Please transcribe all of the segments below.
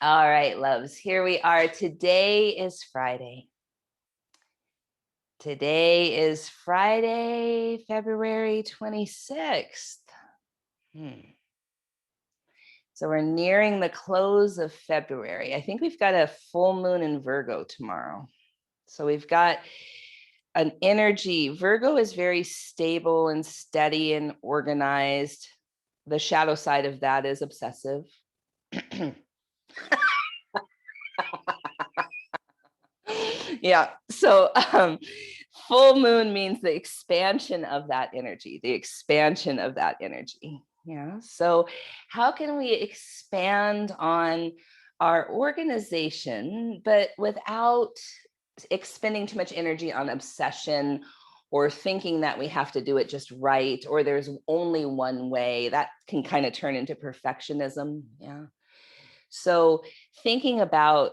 All right, loves, here we are. Today is Friday. Today is Friday, February 26th. So we're nearing the close of February. I think we've got a full moon in Virgo tomorrow. So we've got an energy. Virgo is very stable and steady and organized. The shadow side of that is obsessive. Yeah. So full moon means the expansion of that energy, the expansion of that energy. Yeah. So how can we expand on our organization, but without expending too much energy on obsession or thinking that we have to do it just right, or there's only one way? That can kind of turn into perfectionism. Yeah. So thinking about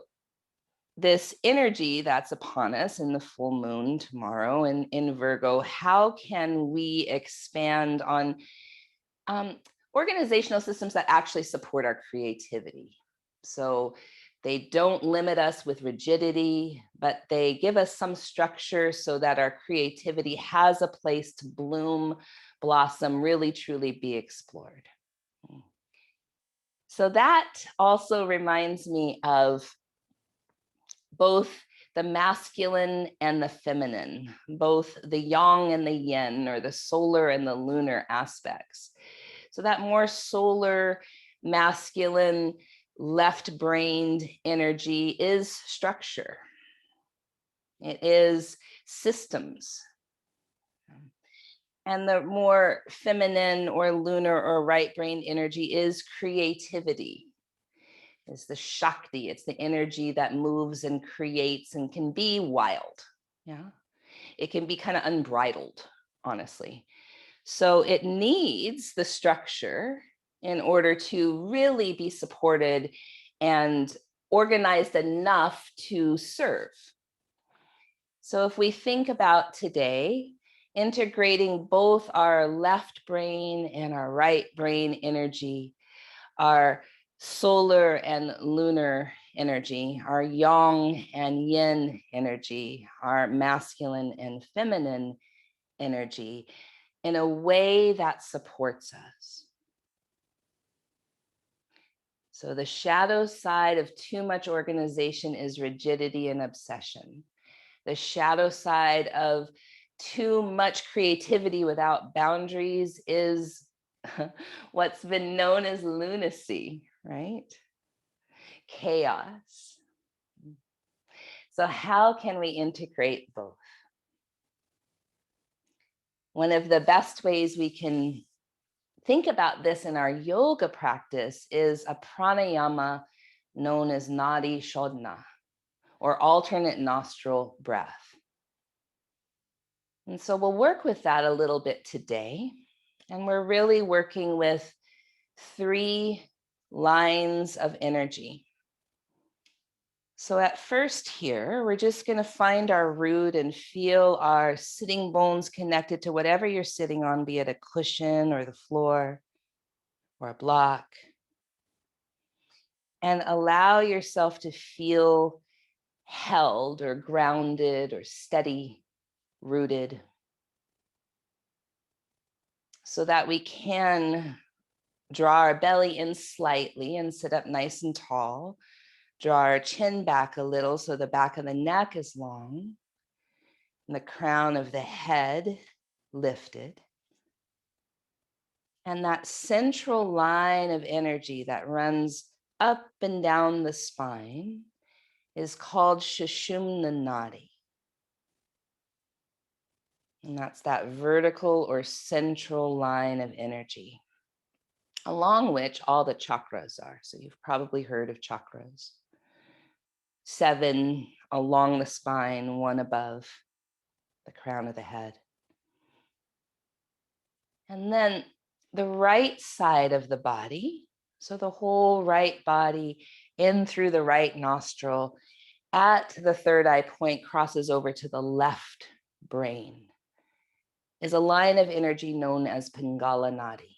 this energy that's upon us in the full moon tomorrow in Virgo, how can we expand on organizational systems that actually support our creativity? So they don't limit us with rigidity, but they give us some structure so that our creativity has a place to bloom, blossom, really, truly be explored. So that also reminds me of both the masculine and the feminine, both the yang and the yin, or the solar and the lunar aspects. So that more solar, masculine, left-brained energy is structure. It is systems. And the more feminine or lunar or right-brained energy is creativity. Is the Shakti. It's the energy that moves and creates and can be wild. Yeah. It can be kind of unbridled, honestly. So it needs the structure in order to really be supported and organized enough to serve. So if we think about today, integrating both our left brain and our right brain energy, our solar and lunar energy, our yang and yin energy, our masculine and feminine energy, in a way that supports us. So the shadow side of too much organization is rigidity and obsession. The shadow side of too much creativity without boundaries is what's been known as lunacy, right? Chaos. So how can we integrate both? One of the best ways we can think about this in our yoga practice is a pranayama known as Nadi Shodhana, or alternate nostril breath. And so we'll work with that a little bit today. And we're really working with 3 lines of energy. So at first here, we're just going to find our root and feel our sitting bones connected to whatever you're sitting on, be it a cushion or the floor or a block. And allow yourself to feel held or grounded or steady, rooted, so that we can draw our belly in slightly and sit up nice and tall. Draw our chin back a little so the back of the neck is long and the crown of the head lifted. And that central line of energy that runs up and down the spine is called Sushumna Nadi. And that's that vertical or central line of energy, along which all the chakras are. So you've probably heard of chakras. 7 along the spine, 1 above the crown of the head. And then the right side of the body, so the whole right body in through the right nostril, at the 3rd eye point, crosses over to the left brain, is a line of energy known as Pingala Nadi,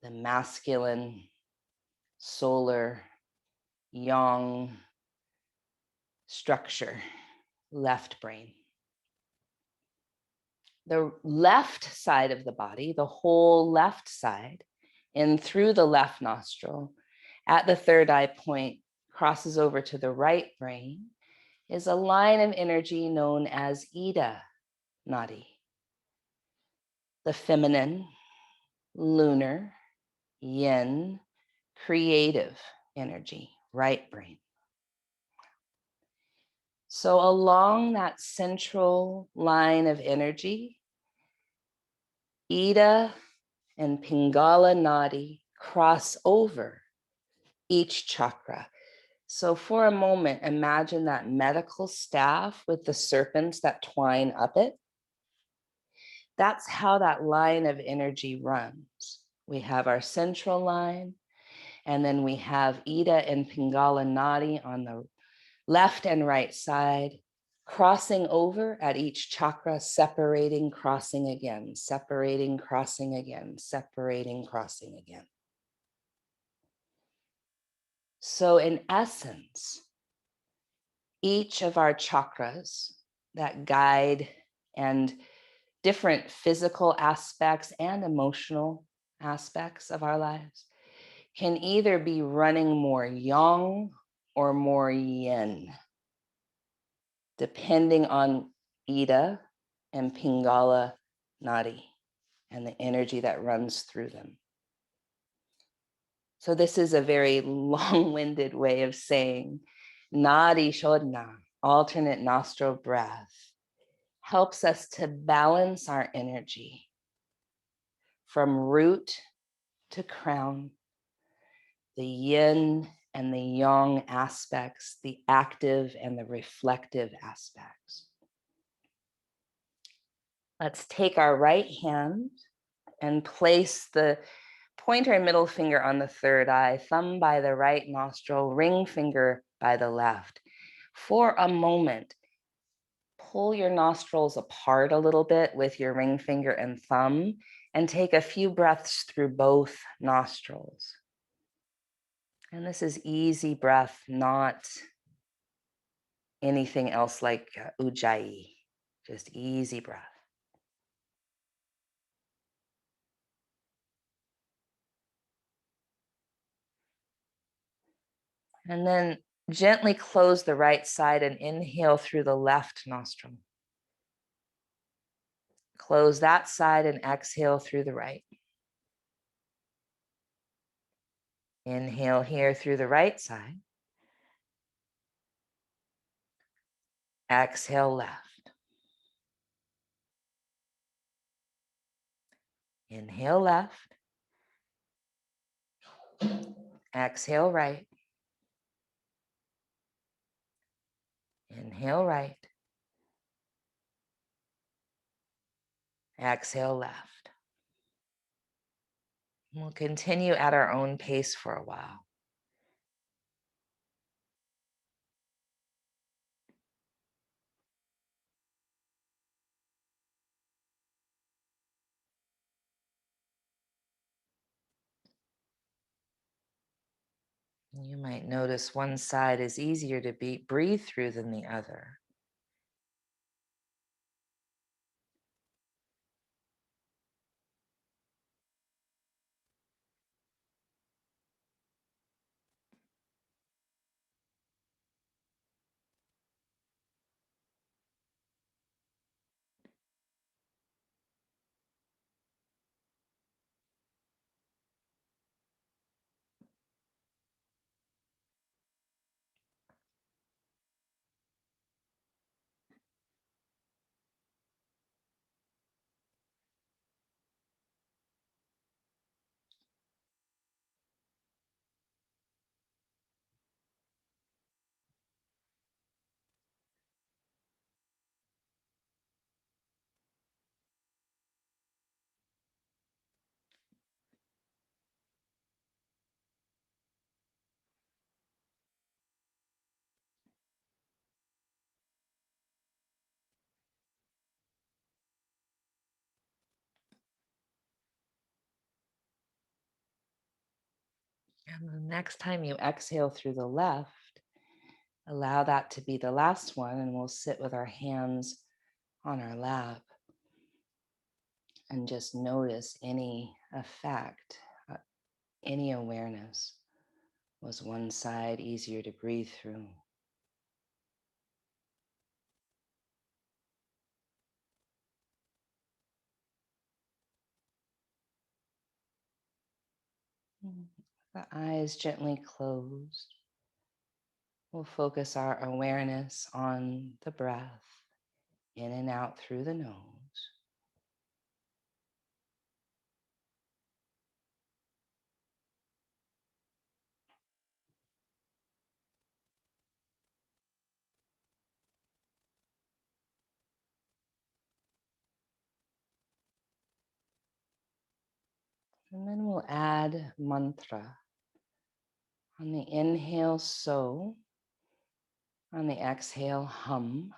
the masculine, solar, yang structure, left brain. The left side of the body, the whole left side, in through the left nostril, at the third eye point, crosses over to the right brain, is a line of energy known as Ida Nadi, the feminine, lunar, yin, creative energy, right brain. So along that central line of energy, Ida and Pingala Nadi cross over each chakra. So for a moment, imagine that medical staff with the serpents that twine up it. That's how that line of energy runs. We have our central line, and then we have Ida and Pingala Nadi on the left and right side, crossing over at each chakra, separating, crossing again, separating, crossing again, separating, crossing again. So in essence, each of our chakras that guide and different physical aspects and emotional aspects of our lives can either be running more yang or more yin, depending on Ida and Pingala Nadi and the energy that runs through them. So this is a very long-winded way of saying Nadi Shodhana, alternate nostril breath, helps us to balance our energy from root to crown, the yin and the yang aspects, the active and the reflective aspects. Let's take our right hand and place the pointer and middle finger on the third eye, thumb by the right nostril, ring finger by the left. For a moment, pull your nostrils apart a little bit with your ring finger and thumb and take a few breaths through both nostrils. And this is easy breath, not anything else like ujjayi, just easy breath. And then gently close the right side and inhale through the left nostril. Close that side and exhale through the right. Inhale here through the right side. Exhale left. Inhale left. Exhale right. Inhale right. Exhale left. We'll continue at our own pace for a while. You might notice one side is easier to breathe through than the other. And the next time you exhale through the left, allow that to be the last one, and we'll sit with our hands on our lap and just notice any effect, uh, any awareness. Was one side easier to breathe through? Mm. The eyes gently closed. We'll focus our awareness on the breath in and out through the nose. And then we'll add mantra. On the inhale, so. On the exhale, hum.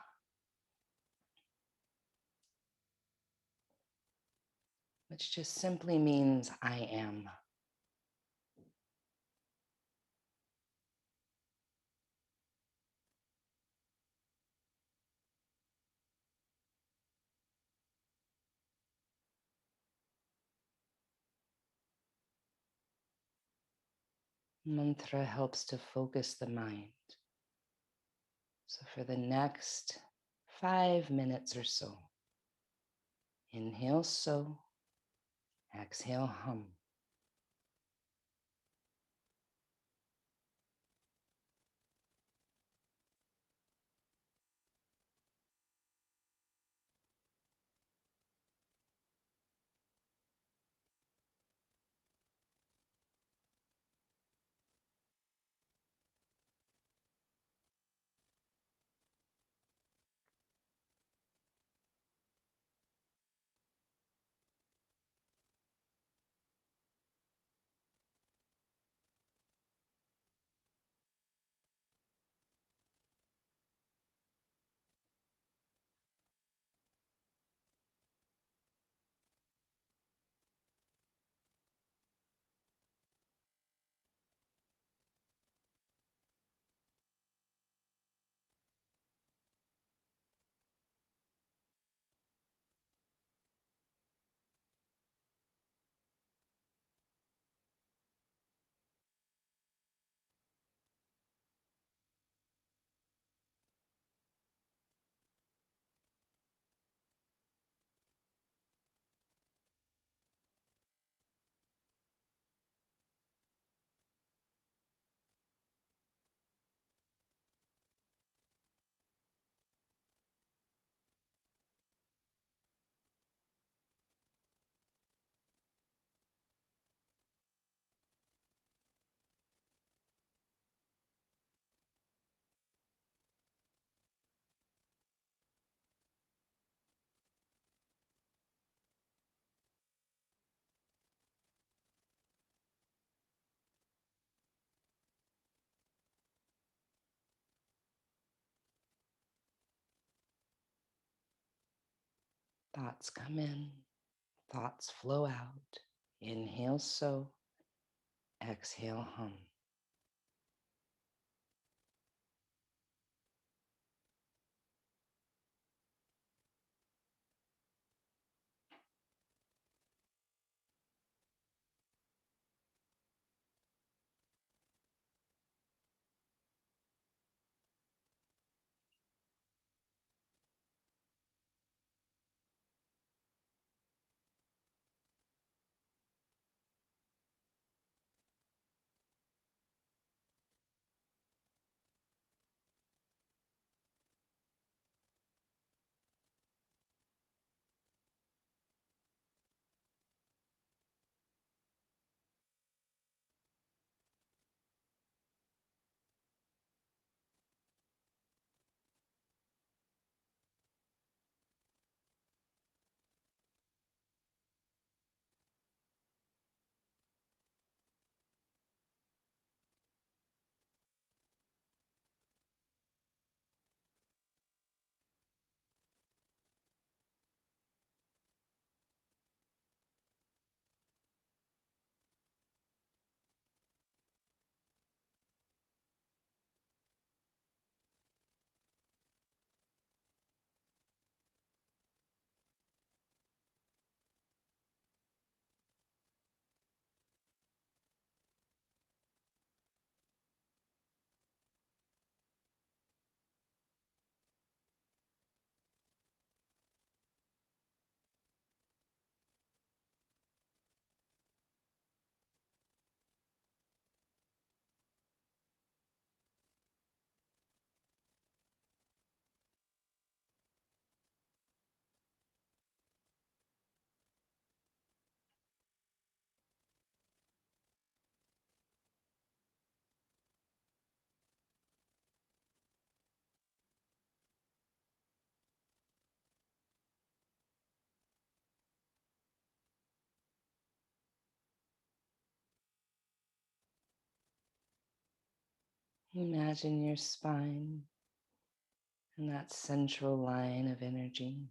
Which just simply means I am. Mantra helps to focus the mind. So for the next 5 minutes or so, inhale, so. Exhale, hum. Thoughts come in, thoughts flow out. Inhale, so. Exhale, hum. Imagine your spine and that central line of energy,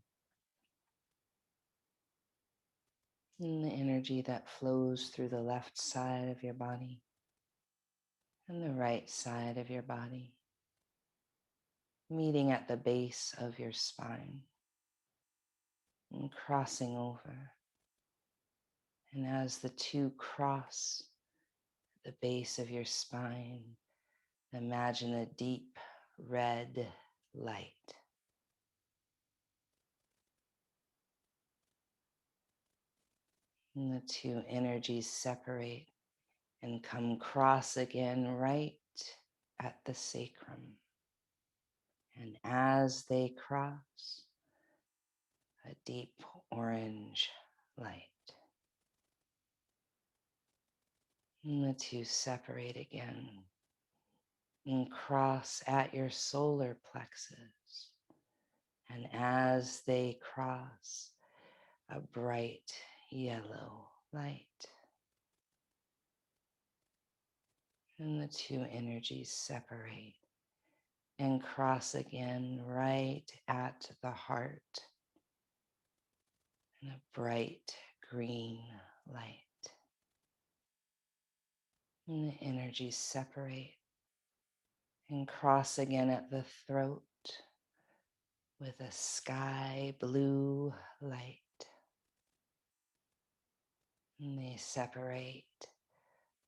and the energy that flows through the left side of your body and the right side of your body, meeting at the base of your spine and crossing over. And as the two cross the base of your spine, imagine a deep red light. And the two energies separate and come cross again right at the sacrum. And as they cross, a deep orange light. And the two separate again and cross at your solar plexus. And as they cross, a bright yellow light. And the two energies separate and cross again right at the heart. And a bright green light. And the energies separate and cross again at the throat with a sky blue light. And they separate,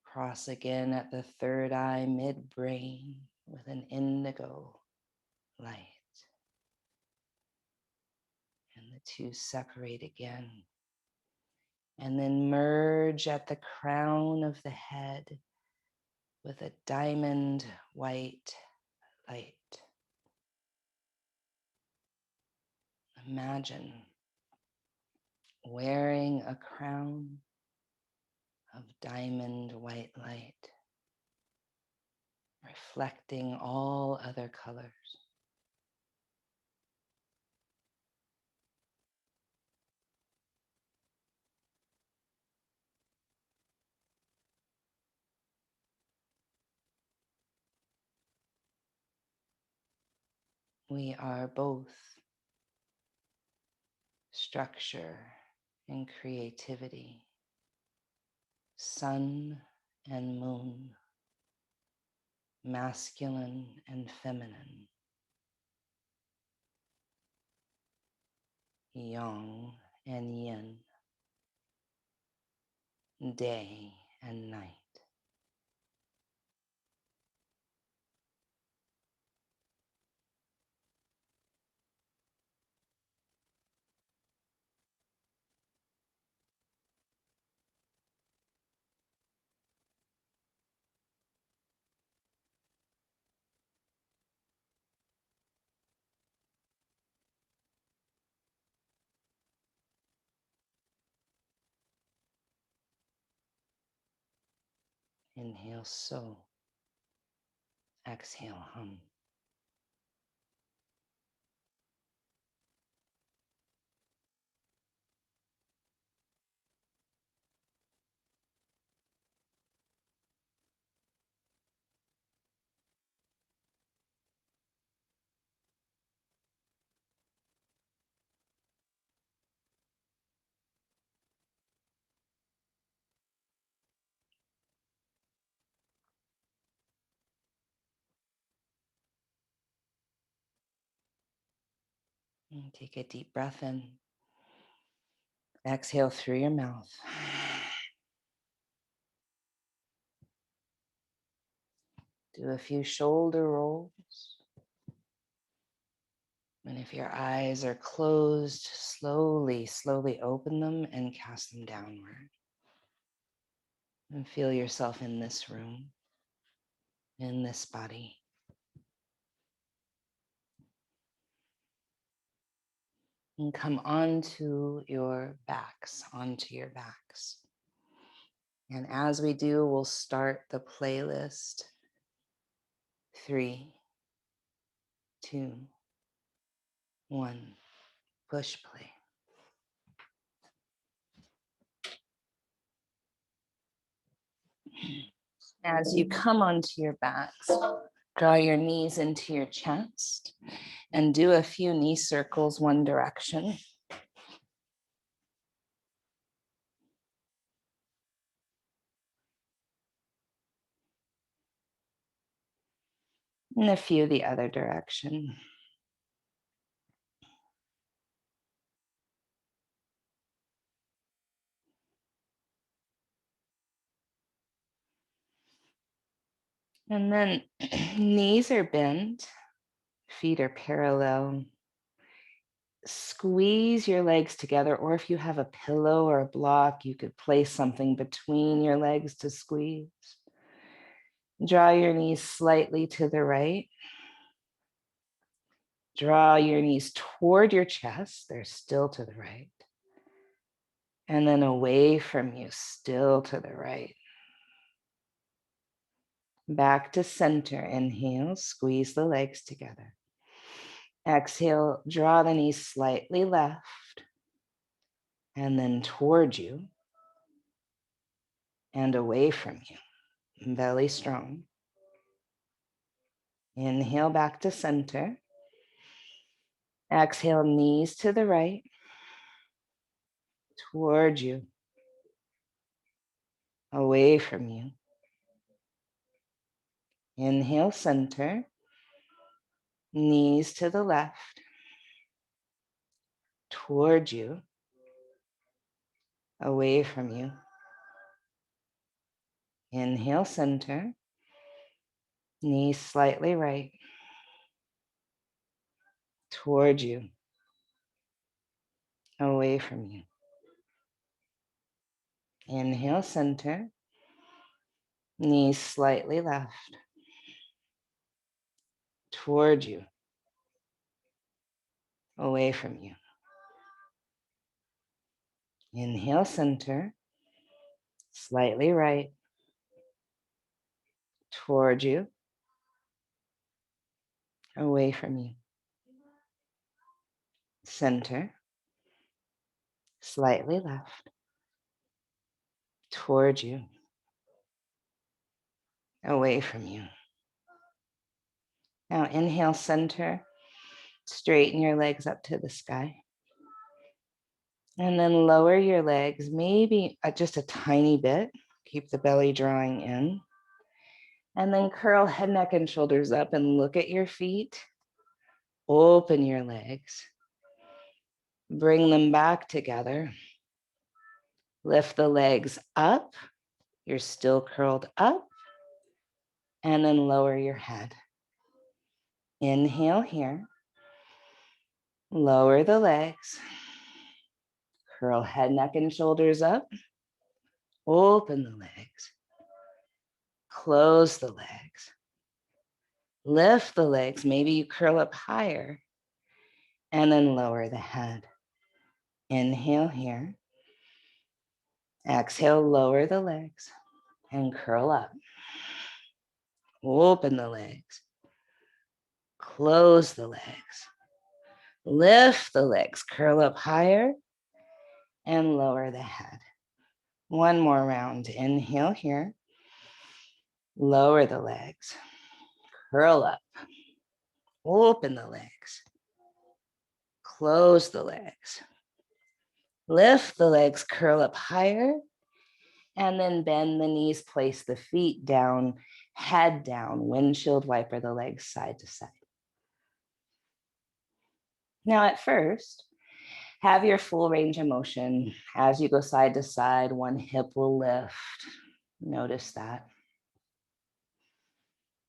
cross again at the third eye midbrain with an indigo light. And the two separate again. And then merge at the crown of the head with a diamond white light. Imagine wearing a crown of diamond white light, reflecting all other colors. We are both structure and creativity, sun and moon, masculine and feminine, yang and yin, day and night. Inhale, so. Exhale, hum. And take a deep breath in. Exhale through your mouth. Do a few shoulder rolls. And if your eyes are closed, slowly, slowly open them and cast them downward. And feel yourself in this room, in this body. And come onto your backs, onto your backs. And as we do, we'll start the playlist. 3, 2, 1. Push play. As you come onto your backs, Draw your knees into your chest and do a few knee circles one direction. And a few the other direction. And then knees are bent, feet are parallel. Squeeze your legs together, or if you have a pillow or a block, you could place something between your legs to squeeze. Draw your knees slightly to the right. Draw your knees toward your chest. They're still to the right. And then away from you, still to the right. Back to center. Inhale, squeeze the legs together. Exhale, draw the knees slightly left and then toward you and away from you. Belly strong. Inhale back to center. Exhale, knees to the right, toward you, away from you. Inhale, center. Knees to the left, toward you, away from you. Inhale, center. Knees slightly right, toward you, away from you. Inhale, center. Knees slightly left, toward you, away from you. Inhale, center. Slightly right, toward you, away from you. Center. Slightly left, toward you, away from you. Now inhale, center. Straighten your legs up to the sky. And then lower your legs, maybe just a tiny bit. Keep the belly drawing in. And then curl head, neck, and shoulders up and look at your feet. Open your legs. Bring them back together. Lift the legs up. You're still curled up. And then lower your head. Inhale here. Lower the legs. Curl head, neck, and shoulders up. Open the legs. Close the legs. Lift the legs. Maybe you curl up higher. And then lower the head. Inhale here. Exhale, lower the legs and curl up. Open the legs. Close the legs. Lift the legs. Curl up higher and lower the head. One more round. Inhale here. Lower the legs. Curl up. Open the legs. Close the legs. Lift the legs, curl up higher, and then bend the knees, place the feet down, head down, windshield wiper the legs side to side. Now at first, have your full range of motion. As you go side to side, one hip will lift. Notice that.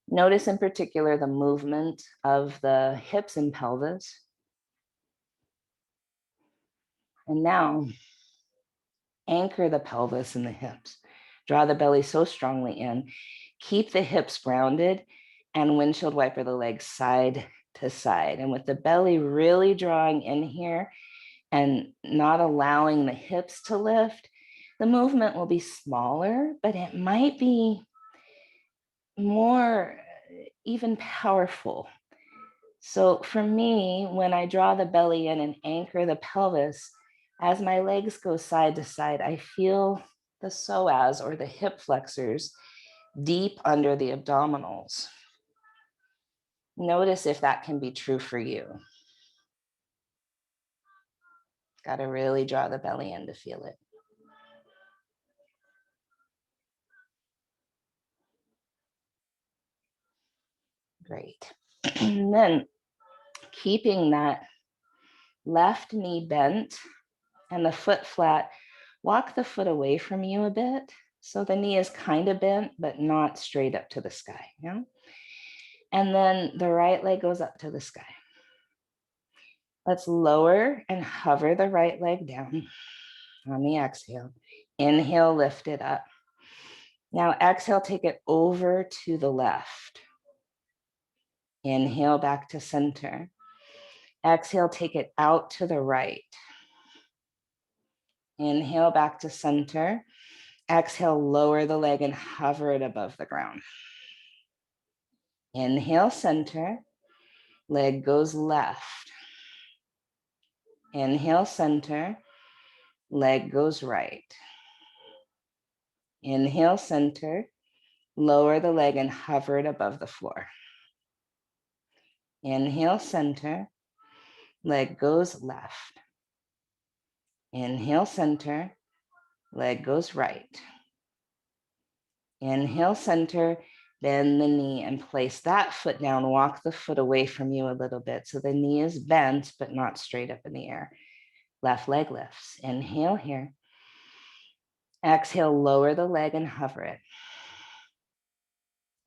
Notice in particular the movement of the hips and pelvis. And now anchor the pelvis and the hips. Draw the belly so strongly in. Keep the hips grounded and windshield wiper the legs side to side. And with the belly really drawing in here and not allowing the hips to lift, the movement will be smaller, but it might be more even powerful. So for me, when I draw the belly in and anchor the pelvis, as my legs go side to side, I feel the psoas or the hip flexors deep under the abdominals. Notice if that can be true for you. Got to really draw the belly in to feel it. Great. And then keeping that left knee bent and the foot flat, walk the foot away from you a bit. So the knee is kind of bent, but not straight up to the sky. Yeah. And then the right leg goes up to the sky. Let's lower and hover the right leg down on the exhale. Inhale, lift it up. Now exhale, take it over to the left. Inhale, back to center. Exhale, take it out to the right. Inhale, back to center. Exhale, lower the leg and hover it above the ground. Inhale, center. Leg goes left. Inhale, center. Leg goes right. Inhale, center. Lower the leg and hover it above the floor. Inhale, center. Leg goes left. Inhale, center. Leg goes right. Inhale, center. Bend the knee and place that foot down. Walk the foot away from you a little bit so the knee is bent, but not straight up in the air. Left leg lifts. Inhale here. Exhale, lower the leg and hover it.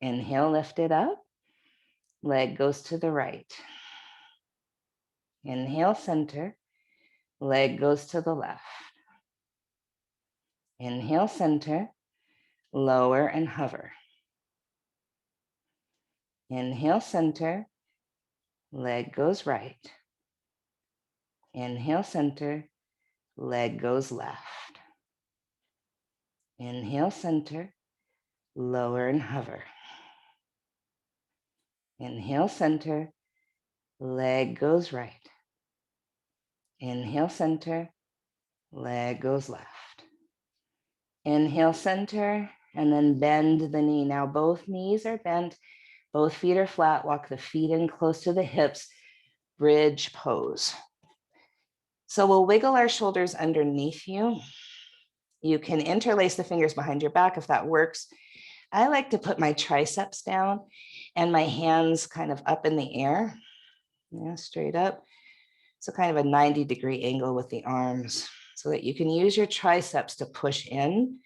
Inhale, lift it up. Leg goes to the right. Inhale, center. Leg goes to the left. Inhale, center. Lower and hover. Inhale, center. Leg goes right. Inhale, center. Leg goes left. Inhale, center. Lower and hover. Inhale, center. Leg goes right. Inhale, center. Leg goes left. Inhale, center, and then bend the knee. Now both knees are bent. Both feet are flat. Walk the feet in close to the hips. Bridge pose. So we'll wiggle our shoulders underneath you. You can interlace the fingers behind your back if that works. I like to put my triceps down and my hands kind of up in the air, straight up. So kind of a 90-degree angle with the arms so that you can use your triceps to push in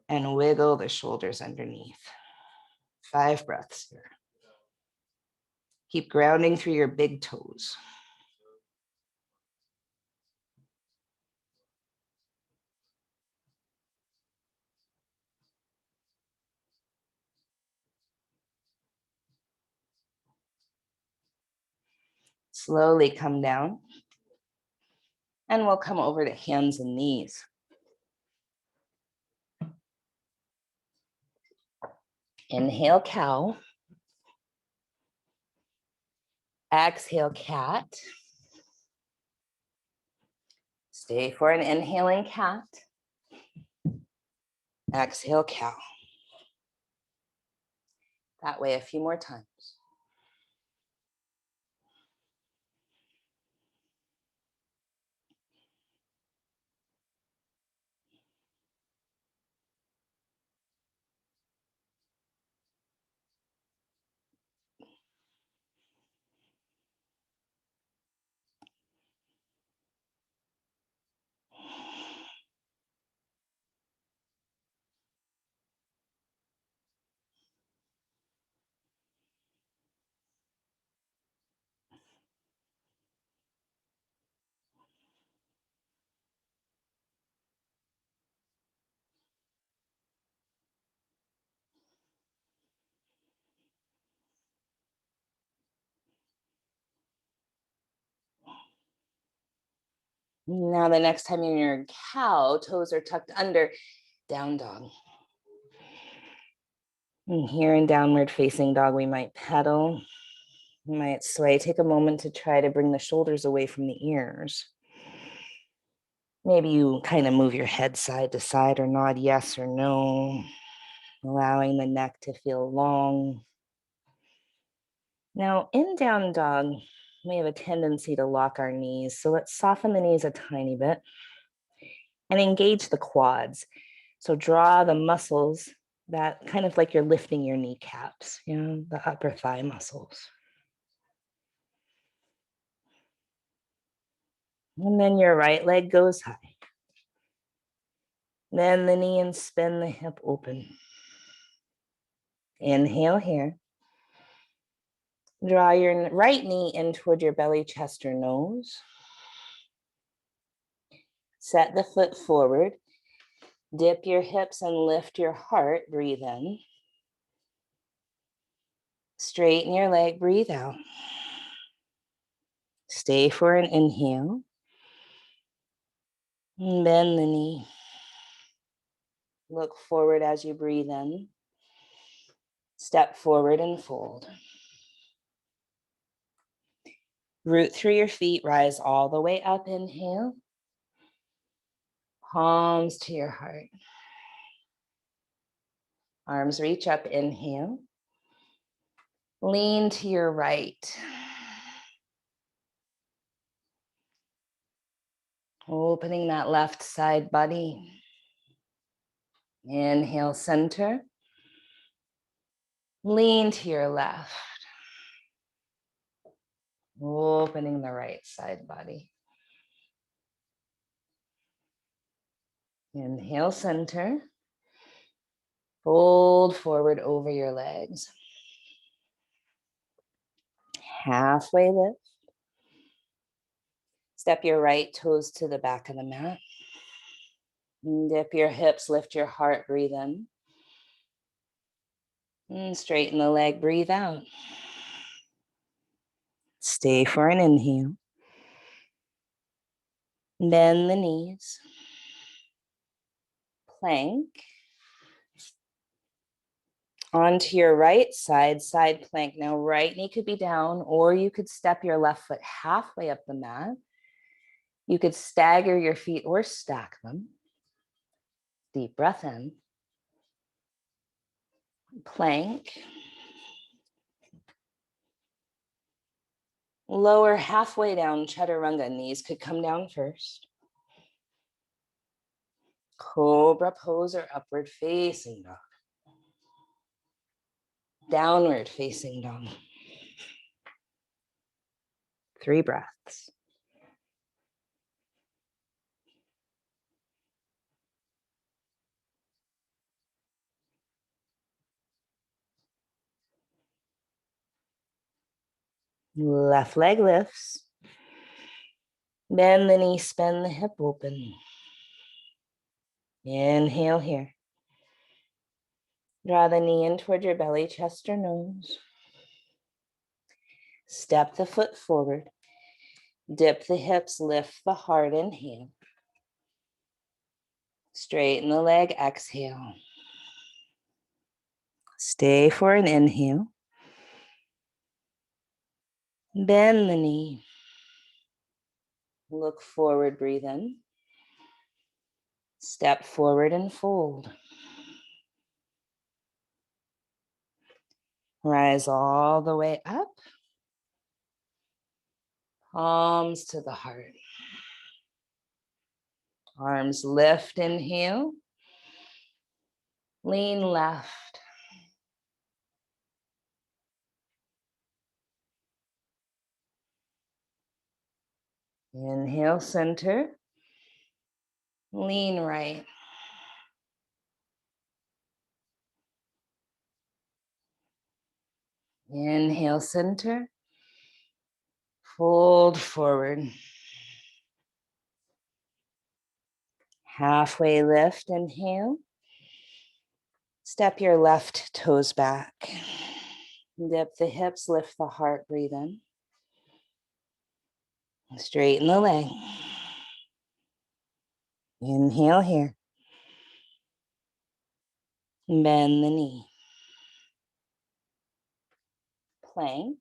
and wiggle the shoulders underneath. 5 breaths here. Keep grounding through your big toes. Slowly come down. And we'll come over to hands and knees. Inhale, cow. Exhale, cat. Stay for an inhaling cat. Exhale, cow. That way a few more times. Now the next time you're in your cow, toes are tucked under, down dog. And here in downward facing dog, we might pedal, we might sway. Take a moment to try to bring the shoulders away from the ears. Maybe you kind of move your head side to side or nod yes or no, allowing the neck to feel long. Now, in down dog, we have a tendency to lock our knees. So let's soften the knees a tiny bit and engage the quads. So draw the muscles that kind of like you're lifting your kneecaps, the upper thigh muscles. And then your right leg goes high. Bend the knee and spin the hip open. Inhale here. Draw your right knee in toward your belly, chest, or nose. Set the foot forward. Dip your hips and lift your heart. Breathe in. Straighten your leg. Breathe out. Stay for an inhale. And bend the knee. Look forward as you breathe in. Step forward and fold. Root through your feet. Rise all the way up. Inhale. Palms to your heart. Arms reach up. Inhale. Lean to your right. Opening that left side body. Inhale, center. Lean to your left. Opening the right side body. Inhale, center. Fold forward over your legs. Halfway lift. Step your right toes to the back of the mat. Dip your hips, lift your heart, breathe in. And straighten the leg, breathe out. Stay for an inhale. Bend the knees. Plank. Onto your right side, side plank. Now, right knee could be down, or you could step your left foot halfway up the mat. You could stagger your feet or stack them. Deep breath in. Plank. Lower halfway down, chaturanga. Knees could come down first. Cobra pose or upward facing dog. Downward facing dog. 3 breaths. Left leg lifts. Bend the knee, spin the hip open. Inhale here. Draw the knee in toward your belly, chest, or nose. Step the foot forward. Dip the hips, lift the heart, inhale. Straighten the leg, exhale. Stay for an inhale. Bend the knee. Look forward, breathe in. Step forward and fold. Rise all the way up. Palms to the heart. Arms lift, inhale. Lean left. Inhale, center. Lean right. Inhale, center. Fold forward. Halfway lift, inhale. Step your left toes back. Dip the hips, lift the heart, breathe in. Straighten the leg. Inhale here. Bend the knee. Plank.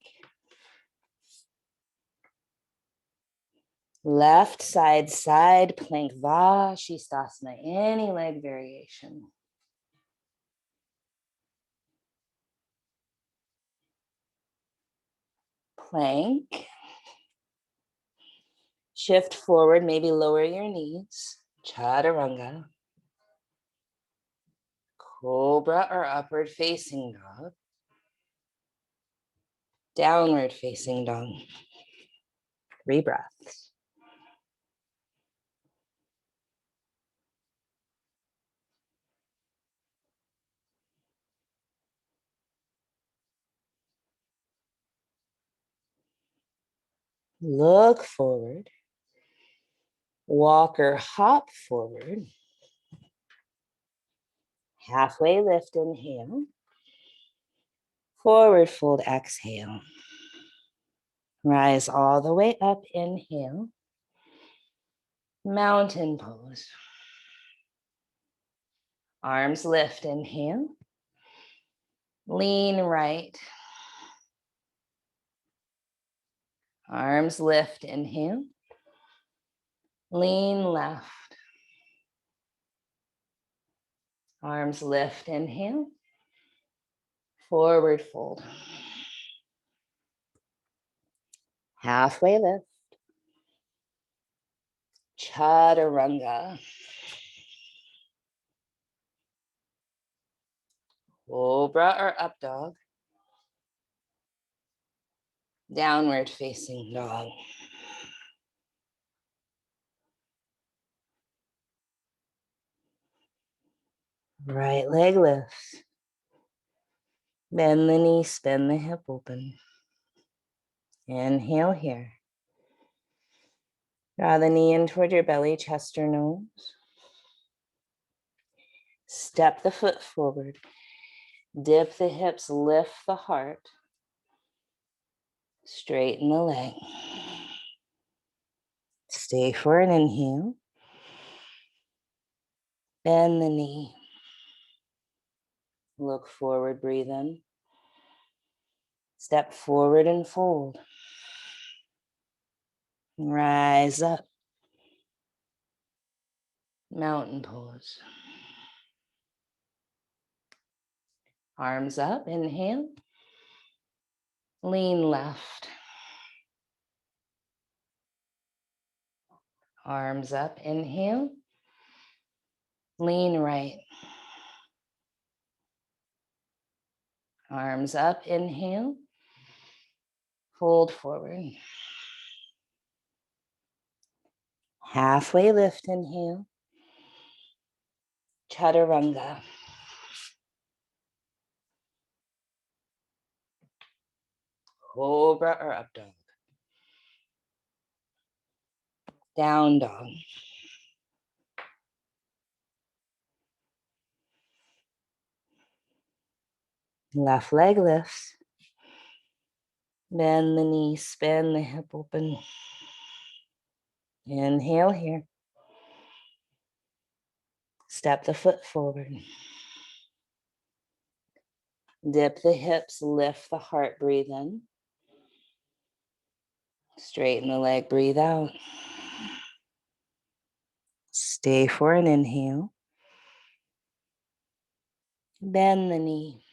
Left side, side plank, Vashisthasana, any leg variation. Plank. Shift forward, maybe lower your knees. Chaturanga. Cobra or upward facing dog. Downward facing dog. 3 breaths. Look forward. Walk or hop forward. Halfway lift, inhale. Forward fold, exhale. Rise all the way up, inhale. Mountain pose. Arms lift, inhale. Lean right. Arms lift, inhale. Lean left. Arms lift, inhale. Forward fold. Halfway lift. Chaturanga. Cobra or up dog. Downward facing dog. Right leg lifts. Bend the knee, spin the hip open. Inhale here. Draw the knee in toward your belly, chest or nose. Step the foot forward. Dip the hips, lift the heart. Straighten the leg. Stay for an inhale. Bend the knee. Look forward, breathe in. Step forward and fold. Rise up. Mountain pose. Arms up, inhale. Lean left. Arms up, inhale. Lean right. Arms up, inhale. Fold forward. Halfway lift, inhale. Chaturanga. Cobra or up dog. Down dog. Left leg lifts. Bend the knee, spin the hip open. Inhale here. Step the foot forward. Dip the hips, lift the heart, breathe in. Straighten the leg, breathe out. Stay for an inhale. Bend the knee.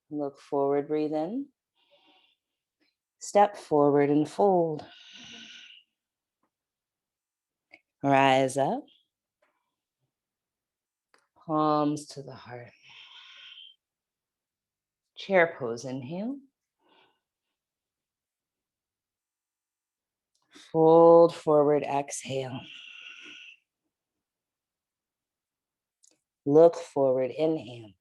Look forward, breathe in. Step forward and fold. Rise up. Palms to the heart. Chair pose, inhale. Fold forward, exhale. Look forward, inhale.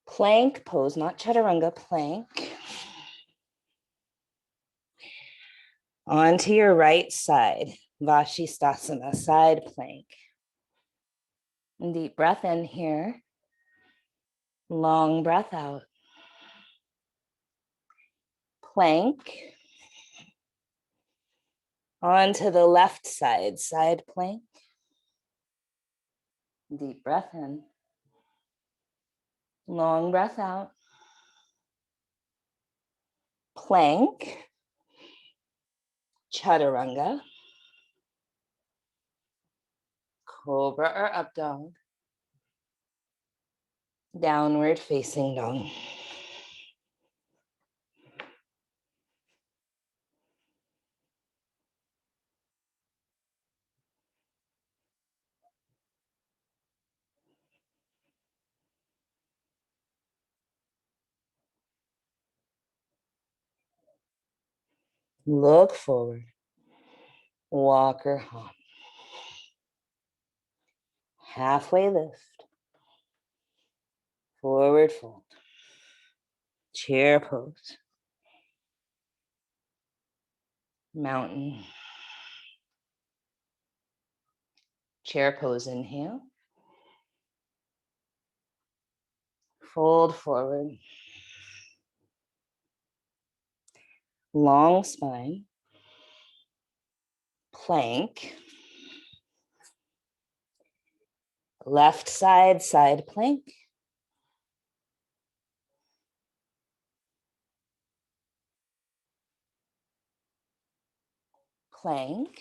Plank pose, not chaturanga, plank. Onto your right side, Vashisthasana, side plank. And deep breath in here. Long breath out. Plank. Onto the left side, side plank. Deep breath in. Long breath out. Plank. Chaturanga. Cobra or up dog. Downward facing dog. Look forward. Walk or hop. Halfway lift. Forward fold. Chair pose. Mountain. Chair pose, inhale. Fold forward. Long spine. Plank. Left side, side plank. Plank.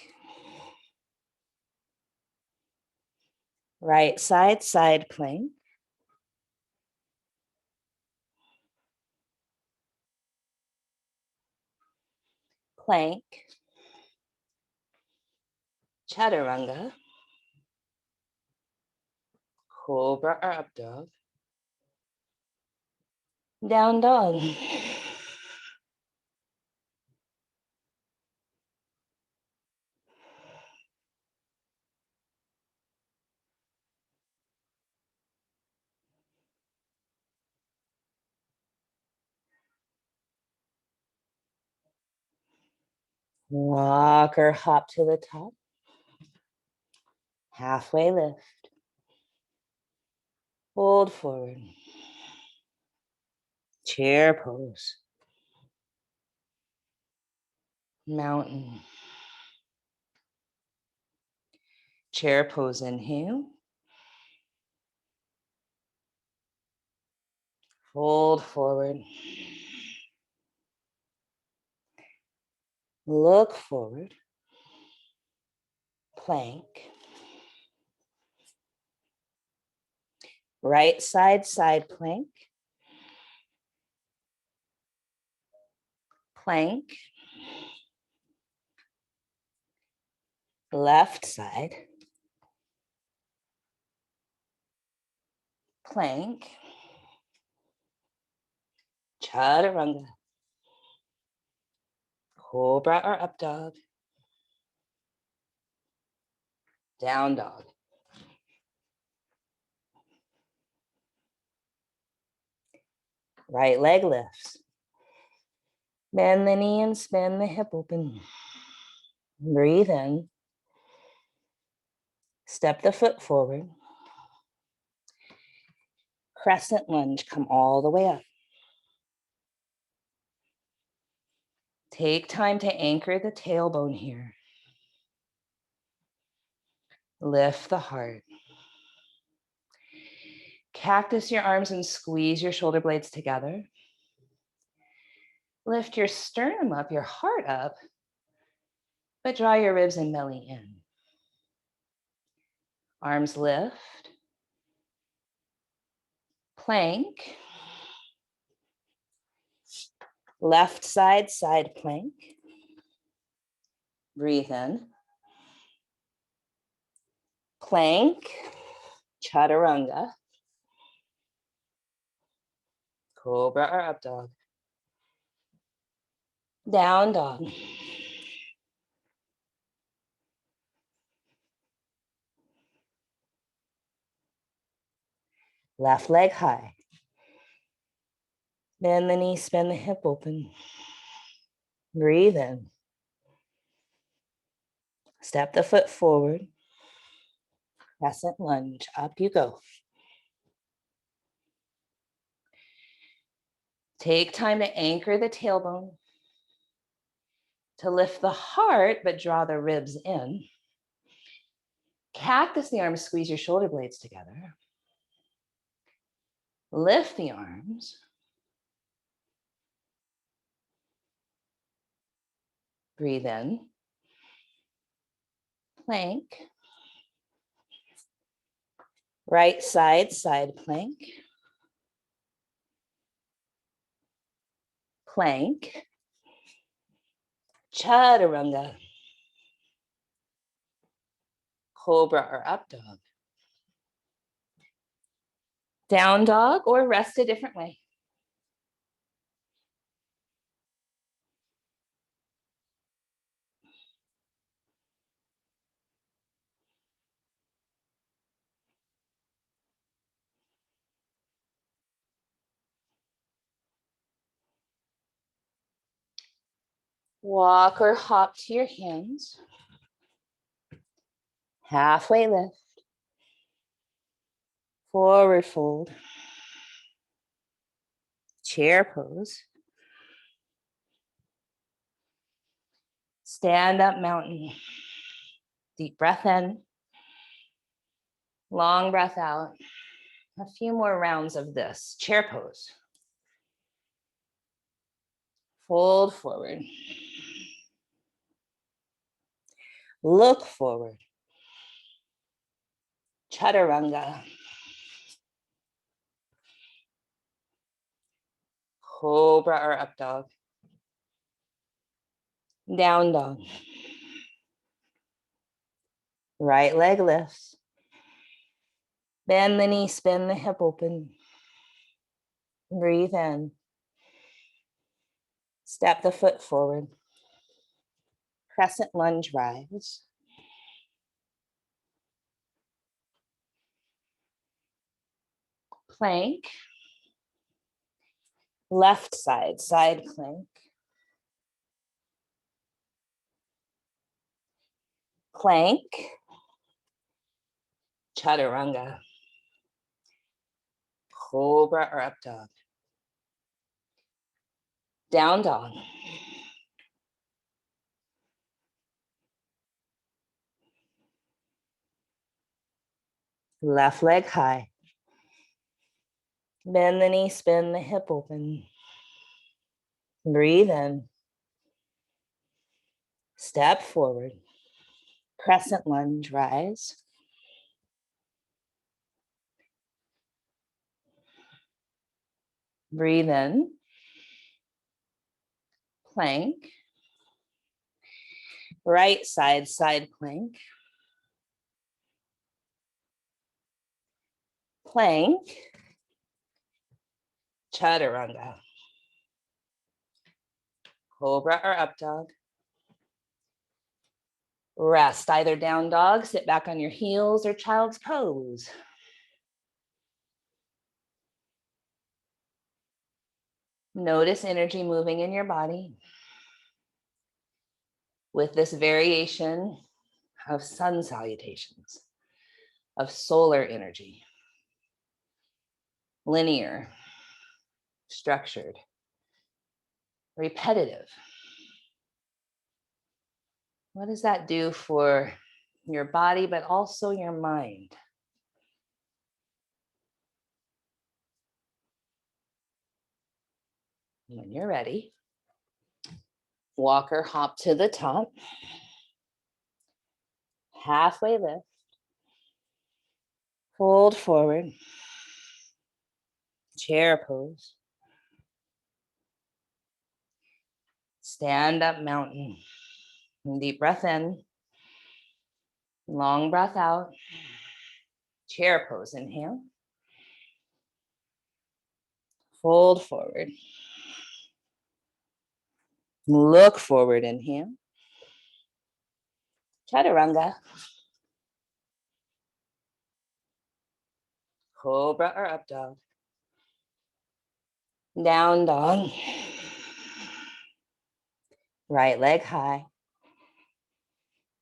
Right side, side plank. Plank. Chaturanga. Cobra or up dog. Down dog. Walk or hop to the top. Halfway lift. Fold forward. Chair pose. Mountain. Chair pose, inhale. Fold forward. Look forward. Plank. Right side, side plank. Plank. Left side. Plank. Chaturanga. Cobra or up dog. Down dog. Right leg lifts. Bend the knee and spin the hip open. Breathe in. Step the foot forward. Crescent lunge, come all the way up. Take time to anchor the tailbone here. Lift the heart. Cactus your arms and squeeze your shoulder blades together. Lift your sternum up, your heart up, but draw your ribs and belly in. Arms lift. Plank. Left side, side plank. Breathe in. Plank. Chaturanga. Cobra or up dog. Down dog. Left leg high. Bend the knee, spin the hip open. Breathe in. Step the foot forward. Crescent lunge, up you go. Take time to anchor the tailbone, to lift the heart, but draw the ribs in. Cactus the arms, squeeze your shoulder blades together. Lift the arms. Breathe in. Plank. Right side, side plank. Plank. Chaturanga. Cobra or up dog. Down dog or rest a different way. Walk or hop to your hands. Halfway lift. Forward fold. Chair pose. Stand up mountain. Deep breath in. Long breath out. A few more rounds of this. Chair pose. Fold forward. Look forward. Chaturanga. Cobra or up dog. Down dog. Right leg lifts. Bend the knee, spin the hip open. Breathe in. Step the foot forward. Crescent lunge rise. Plank. Left side, side plank. Plank. Chaturanga. Cobra or up dog. Down dog. Left leg high. Bend the knee, spin the hip open. Breathe in. Step forward. Crescent lunge rise. Breathe in. Plank. Right side, side plank. Plank. Chaturanga. Cobra or up dog. Rest, either down dog, sit back on your heels, or child's pose. Notice energy moving in your body with this variation of sun salutations, of solar energy. Linear, structured, repetitive. What does that do for your body, but also your mind? When you're ready, walk or hop to the top. Halfway lift. Fold forward. Chair pose. Stand up mountain. Deep breath in. Long breath out. Chair pose. Inhale. Fold forward. Look forward. Inhale. Chaturanga. Cobra or up dog. Down dog. Right leg high.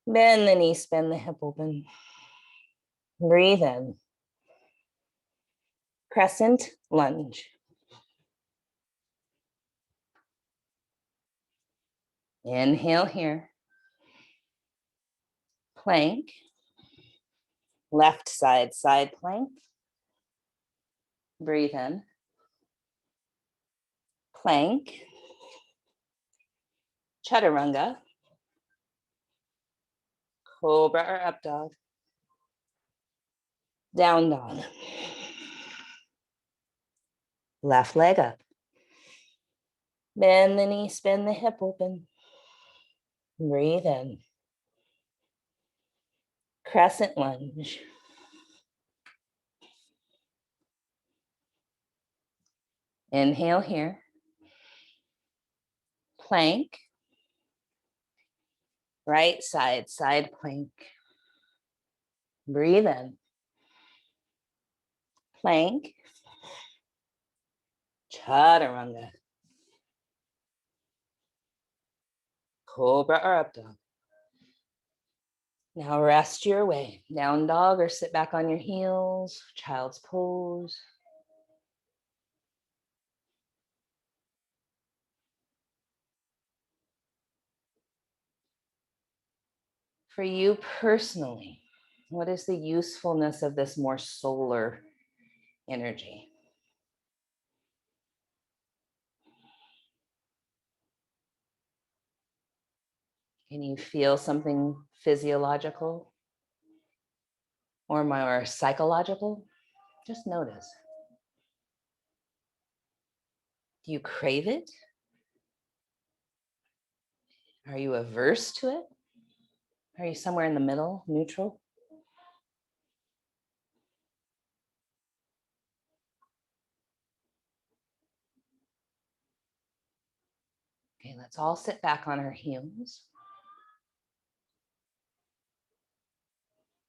Bend the knee, spin the hip open. Breathe in. Crescent lunge. Inhale here. Plank. Left side, side plank. Breathe in. Plank. Chaturanga. Cobra or up dog. Down dog. Left leg up. Bend the knee, spin the hip open. Breathe in. Crescent lunge. Inhale here. Plank. Right side, side plank. Breathe in. Plank. Chaturanga. Cobra or up dog. Now rest your way. Down dog or sit back on your heels. Child's pose. For you personally, what is the usefulness of this more solar energy? Can you feel something physiological or more psychological? Just notice. Do you crave it? Are you averse to it? Are you somewhere in the middle, neutral? Okay, let's all sit back on our heels.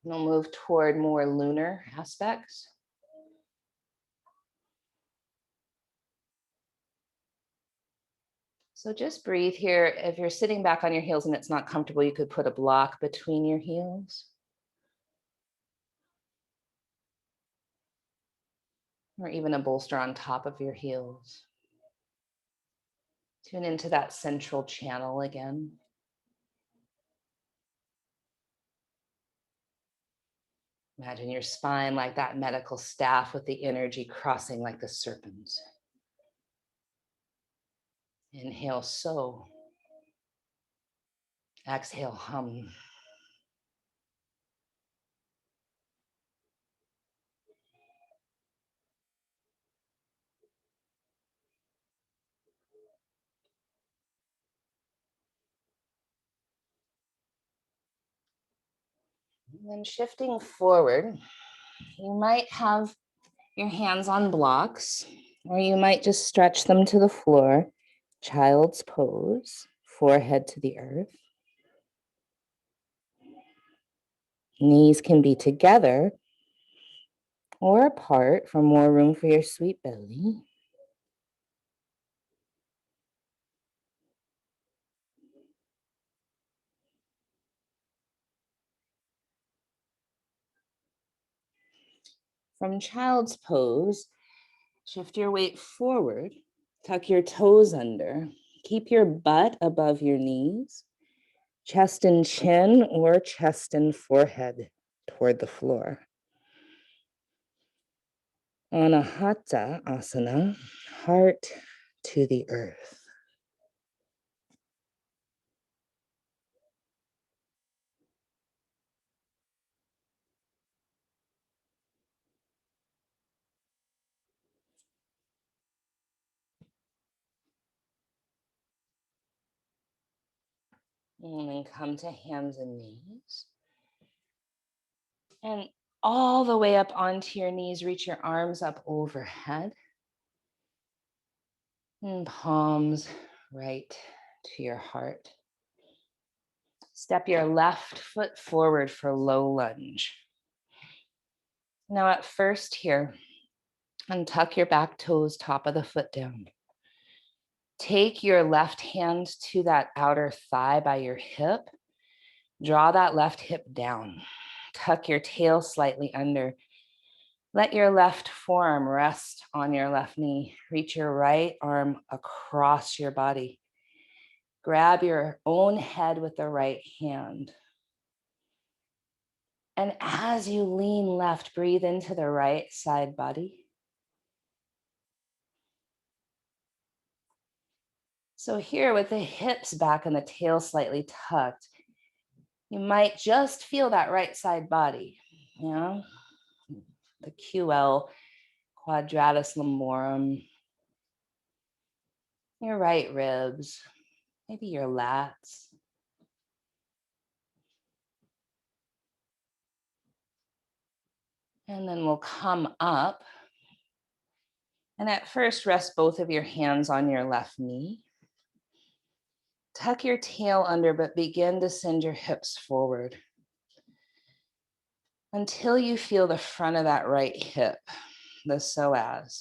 We'll move toward more lunar aspects. So just breathe here. If you're sitting back on your heels and it's not comfortable, you could put a block between your heels. Or even a bolster on top of your heels. Tune into that central channel again. Imagine your spine like that medical staff with the energy crossing like the serpents. Inhale, so. Exhale, hum. And then shifting forward, you might have your hands on blocks, or you might just stretch them to the floor. Child's pose, forehead to the earth. Knees can be together or apart for more room for your sweet belly. From child's pose, shift your weight forward, tuck your toes under, keep your butt above your knees, chest and chin or chest and forehead toward the floor. Anahata asana, heart to the earth. And then come to hands and knees. And all the way up onto your knees, reach your arms up overhead. And palms right to your heart. Step your left foot forward for low lunge. Now at first here, untuck your back toes, top of the foot down. Take your left hand to that outer thigh by your hip. Draw that left hip down. Tuck your tail slightly under. Let your left forearm rest on your left knee. Reach your right arm across your body. Grab your own head with the right hand. And as you lean left, breathe into the right side body. So here with the hips back and the tail slightly tucked, you might just feel that right side body, yeah? The QL, quadratus lumborum, your right ribs, maybe your lats. And then we'll come up. And at first, rest both of your hands on your left knee. Tuck your tail under, but begin to send your hips forward until you feel the front of that right hip, the psoas.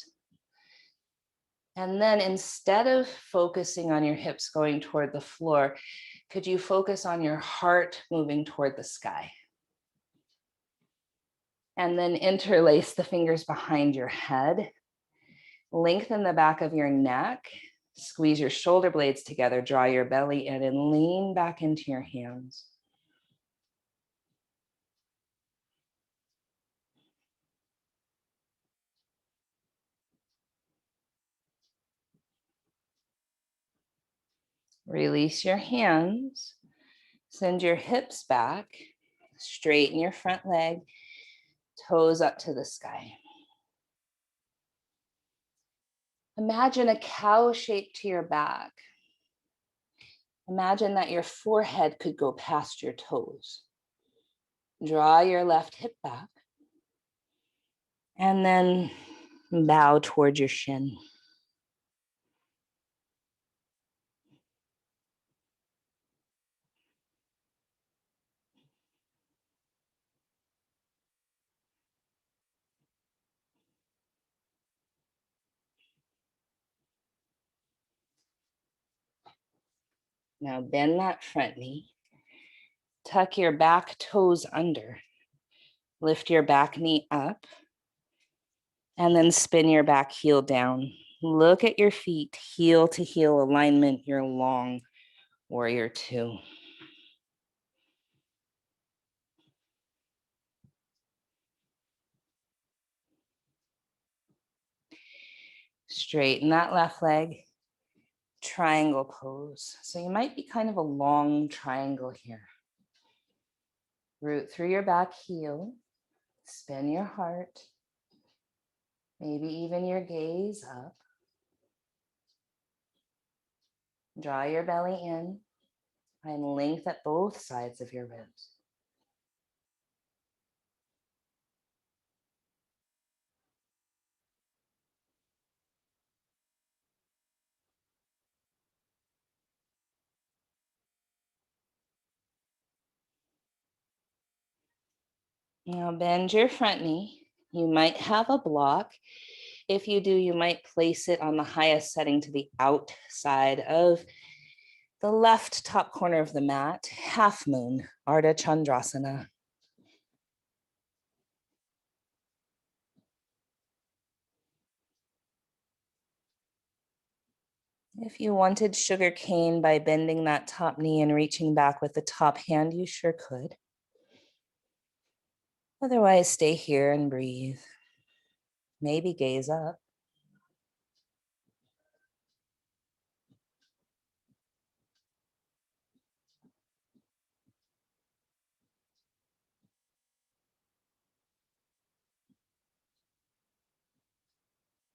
And then instead of focusing on your hips going toward the floor, could you focus on your heart moving toward the sky? And then interlace the fingers behind your head. Lengthen the back of your neck. Squeeze your shoulder blades together, draw your belly in and lean back into your hands. Release your hands. Send your hips back. Straighten your front leg. Toes up to the sky. Imagine a cow shape to your back. Imagine that your forehead could go past your toes. Draw your left hip back. And then bow towards your shin. Now bend that front knee. Tuck your back toes under. Lift your back knee up. And then spin your back heel down. Look at your feet, heel to heel alignment, your long warrior two. Straighten that left leg, triangle pose. So you might be kind of a long triangle here. Root through your back heel, spin your heart, maybe even your gaze up. Draw your belly in, find length at both sides of your ribs. Now bend your front knee. You might have a block. If you do, you might place it on the highest setting to the outside of the left top corner of the mat, half moon, Ardha Chandrasana. If you wanted sugar cane by bending that top knee and reaching back with the top hand, you sure could. Otherwise, stay here and breathe. Maybe gaze up.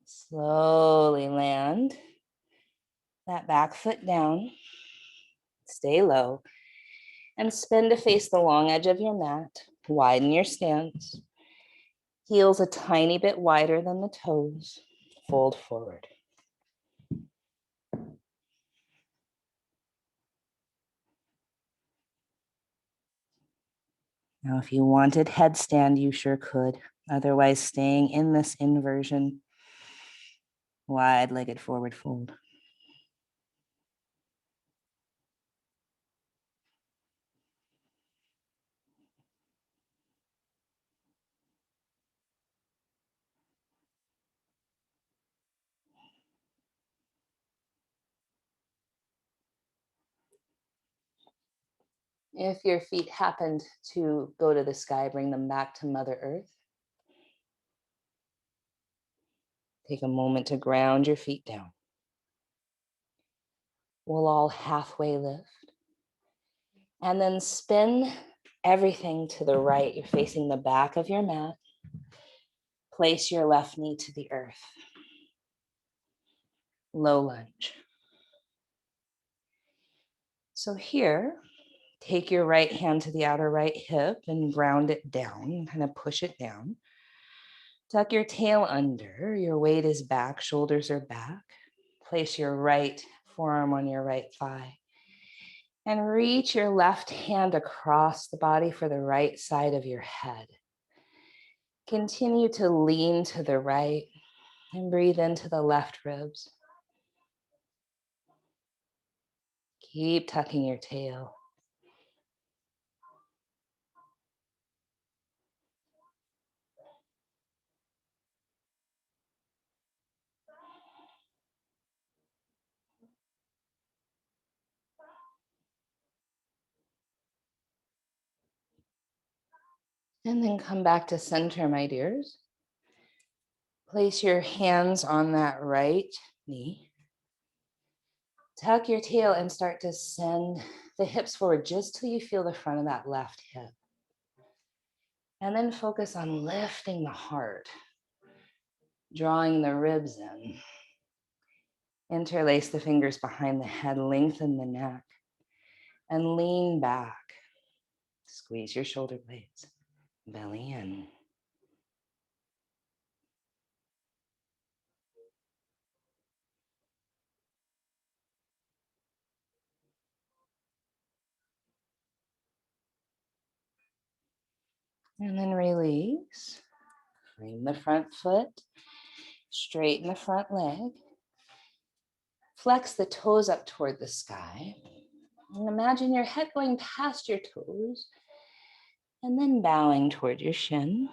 Slowly land that back foot down. Stay low and spin to face the long edge of your mat. Widen your stance. Heels a tiny bit wider than the toes. Fold forward. Now, if you wanted headstand, you sure could. Otherwise, staying in this inversion, wide-legged forward fold. If your feet happened to go to the sky, bring them back to Mother Earth. Take a moment to ground your feet down. We'll all halfway lift. And then spin everything to the right. You're facing the back of your mat. Place your left knee to the earth. Low lunge. So here, take your right hand to the outer right hip and ground it down, kind of push it down. Tuck your tail under, your weight is back, shoulders are back. Place your right forearm on your right thigh. And reach your left hand across the body for the right side of your head. Continue to lean to the right and breathe into the left ribs. Keep tucking your tail. And then come back to center, my dears. Place your hands on that right knee. Tuck your tail and start to send the hips forward just till you feel the front of that left hip. And then focus on lifting the heart, drawing the ribs in. Interlace the fingers behind the head, lengthen the neck, and lean back. Squeeze your shoulder blades, belly in. And then release. Frame the front foot, straighten the front leg. Flex the toes up toward the sky. And imagine your head going past your toes and then bowing toward your shin.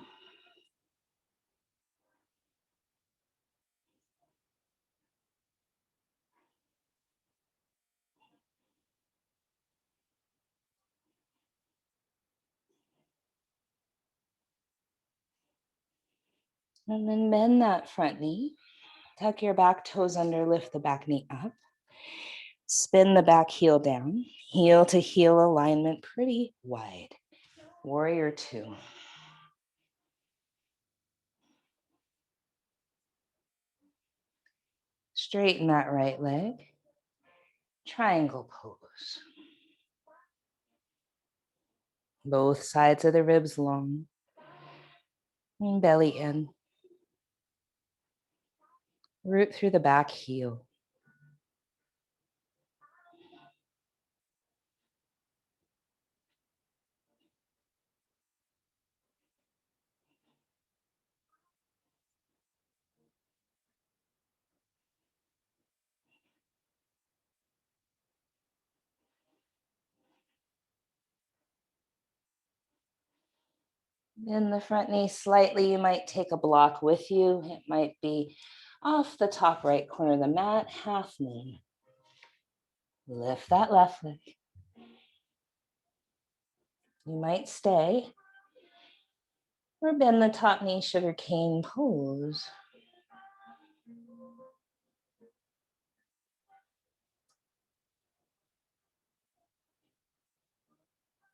And then bend that front knee. Tuck your back toes under, lift the back knee up. Spin the back heel down. Heel to heel alignment, pretty wide. Warrior two. Straighten that right leg. Triangle pose. Both sides of the ribs long. And belly in. Root through the back heel. Bend the front knee slightly. You might take a block with you. It might be off the top right corner of the mat, half moon. Lift that left leg. You might stay or bend the top knee, sugar cane pose.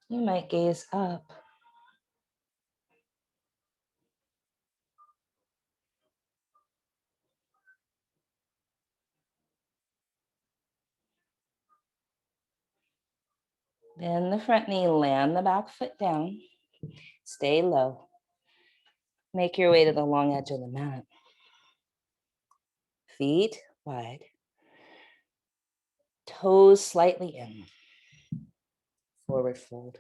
You might gaze up. Bend the front knee, land the back foot down. Stay low. Make your way to the long edge of the mat. Feet wide. Toes slightly in. Forward fold.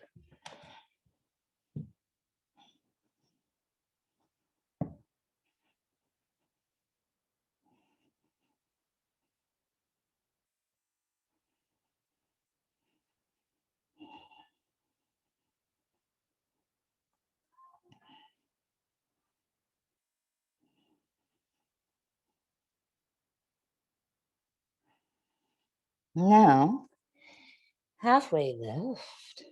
Now, halfway lift.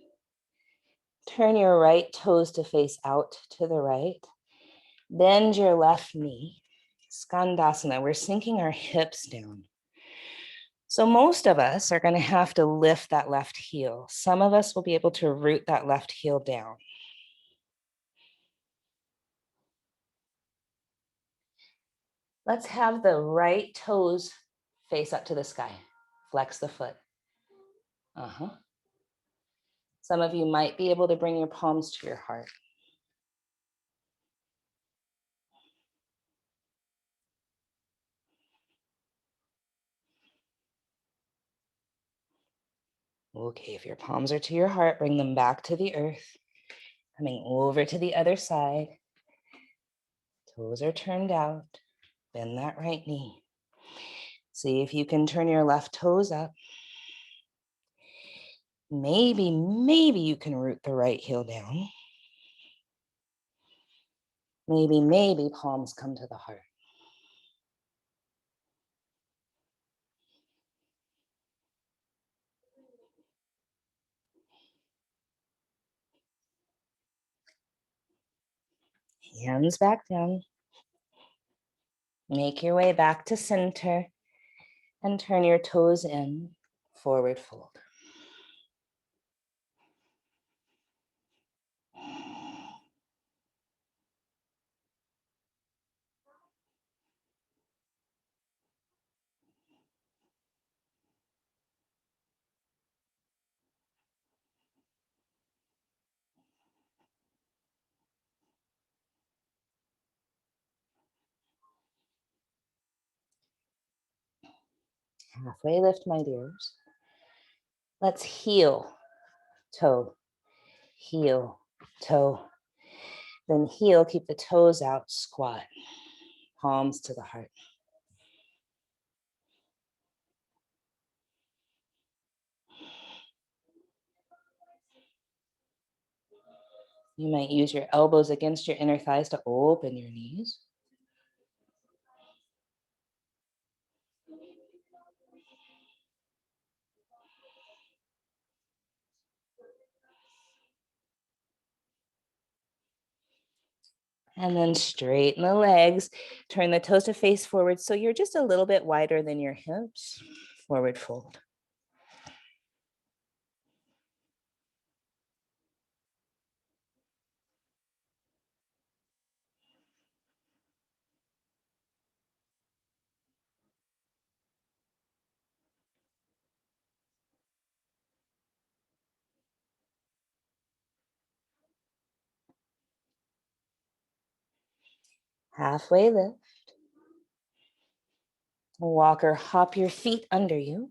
Turn your right toes to face out to the right. Bend your left knee. Skandasana, we're sinking our hips down. So most of us are going to have to lift that left heel. Some of us will be able to root that left heel down. Let's have the right toes face up to the sky. Flex the foot. Some of you might be able to bring your palms to your heart. Okay, if your palms are to your heart, bring them back to the earth. Coming over to the other side. Toes are turned out. Bend that right knee. See if you can turn your left toes up. Maybe you can root the right heel down. Maybe palms come to the heart. Hands back down. Make your way back to center and turn your toes in, forward fold. Halfway lift, my dears. Let's heel, toe, heel, toe. Then heel, keep the toes out, squat. Palms to the heart. You might use your elbows against your inner thighs to open your knees. And then straighten the legs. Turn the toes to face forward so you're just a little bit wider than your hips. Forward fold. Halfway lift. Walk or hop your feet under you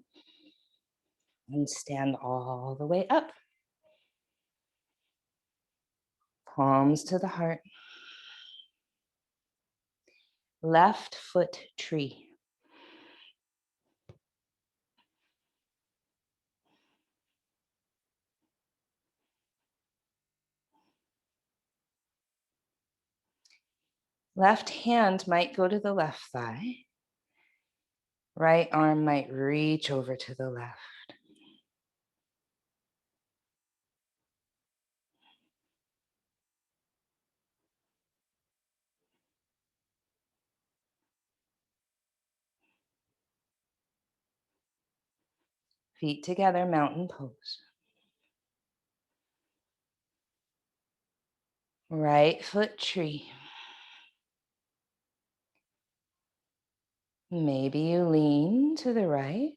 and stand all the way up. Palms to the heart. Left foot tree. Left hand might go to the left thigh. Right arm might reach over to the left. Feet together, mountain pose. Right foot tree. Maybe you lean to the right.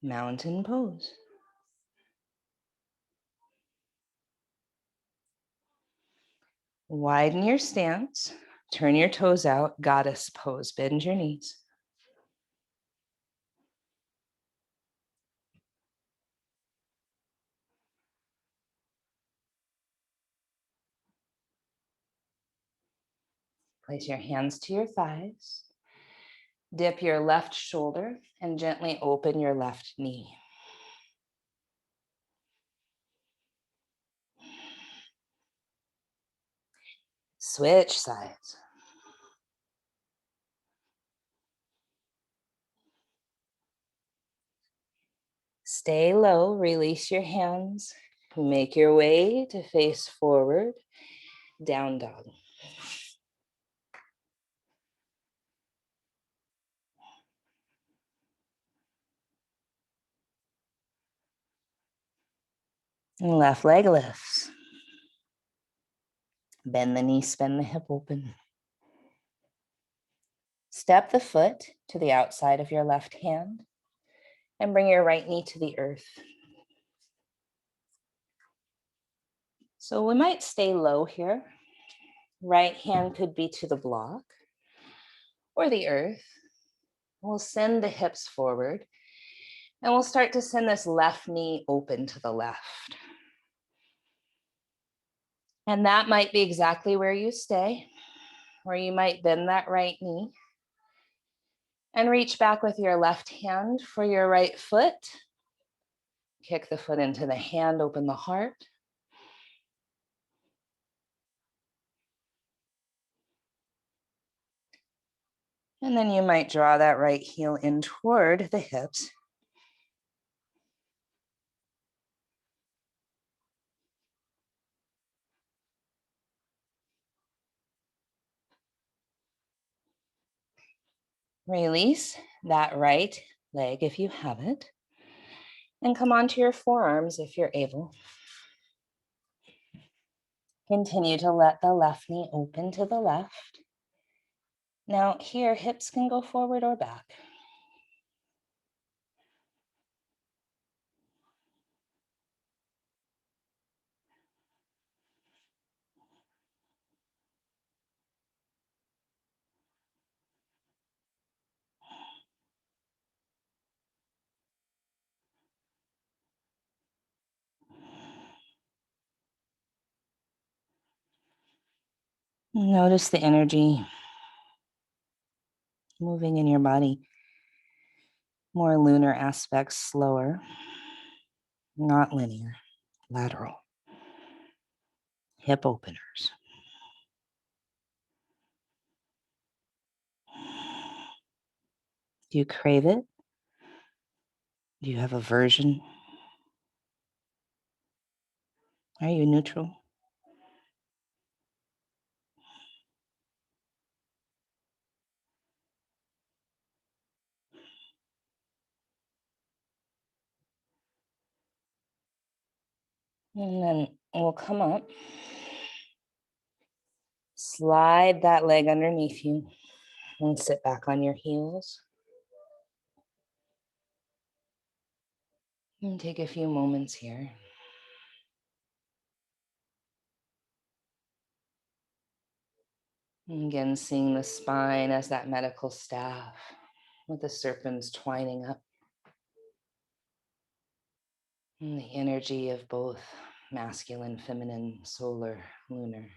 Mountain pose. Widen your stance. Turn your toes out. Goddess pose. Bend your knees. Place your hands to your thighs. Dip your left shoulder and gently open your left knee. Switch sides. Stay low, release your hands. Make your way to face forward, down dog. Left leg lifts. Bend the knee, bend the hip open. Step the foot to the outside of your left hand and bring your right knee to the earth. So we might stay low here. Right hand could be to the block or the earth. We'll send the hips forward. And we'll start to send this left knee open to the left. And that might be exactly where you stay, or you might bend that right knee and reach back with your left hand for your right foot. Kick the foot into the hand, open the heart. And then you might draw that right heel in toward the hips. Release that right leg if you have it. And come onto your forearms if you're able. Continue to let the left knee open to the left. Now here, hips can go forward or back. Notice the energy moving in your body. More lunar aspects, slower, not linear, lateral. Hip openers. Do you crave it? Do you have aversion? Are you neutral? And then we'll come up. Slide that leg underneath you and sit back on your heels. And take a few moments here. And again, seeing the spine as that medical staff with the serpents twining up. And the energy of both masculine, feminine, solar, lunar,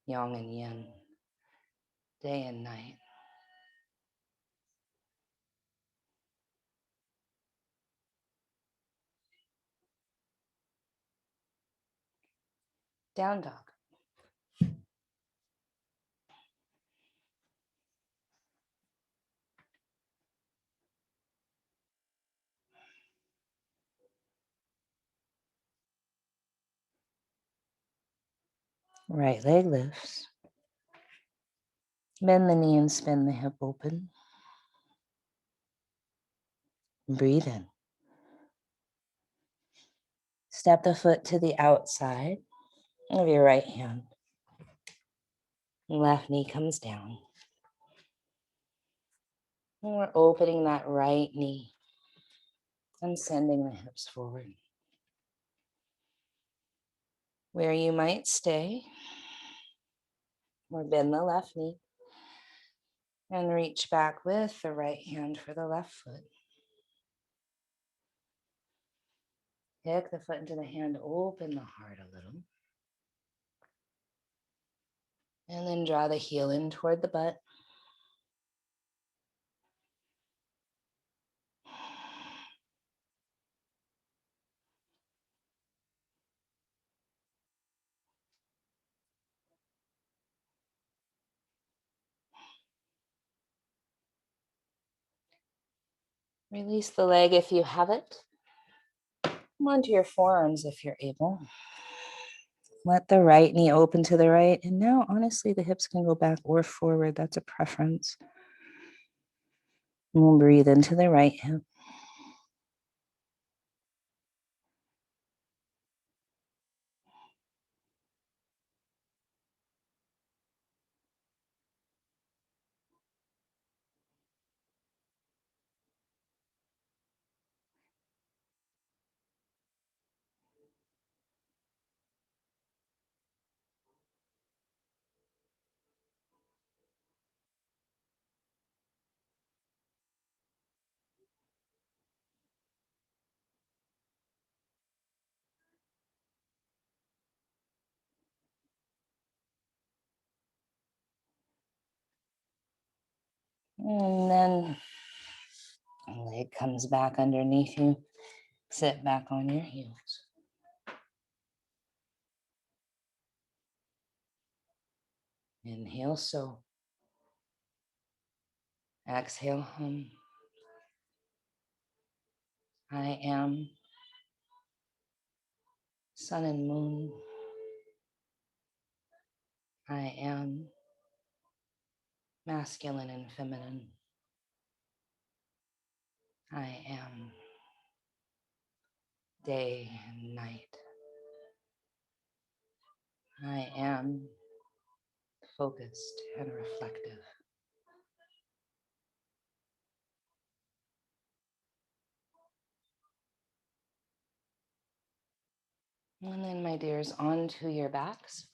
yang and yin, day and night. Down dog. Right leg lifts. Bend the knee and spin the hip open. Breathe in. Step the foot to the outside of your right hand. Left knee comes down. And we're opening that right knee and sending the hips forward. Where you might stay, or bend the left knee and reach back with the right hand for the left foot. Kick the foot into the hand, open the heart a little. And then draw the heel in toward the butt. Release the leg if you have it. Come onto your forearms if you're able. Let the right knee open to the right. And now, honestly, the hips can go back or forward. That's a preference. And we'll breathe into the right hip. And then leg comes back underneath you. Sit back on your heels. Inhale, so. Exhale, hum. I am sun and moon. I am masculine and feminine. I am day and night. I am focused and reflective. And then, my dears, onto your backs.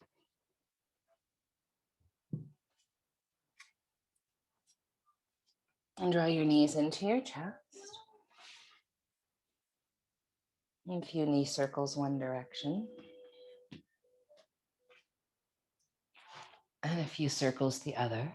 And draw your knees into your chest. A few knee circles one direction. And a few circles the other.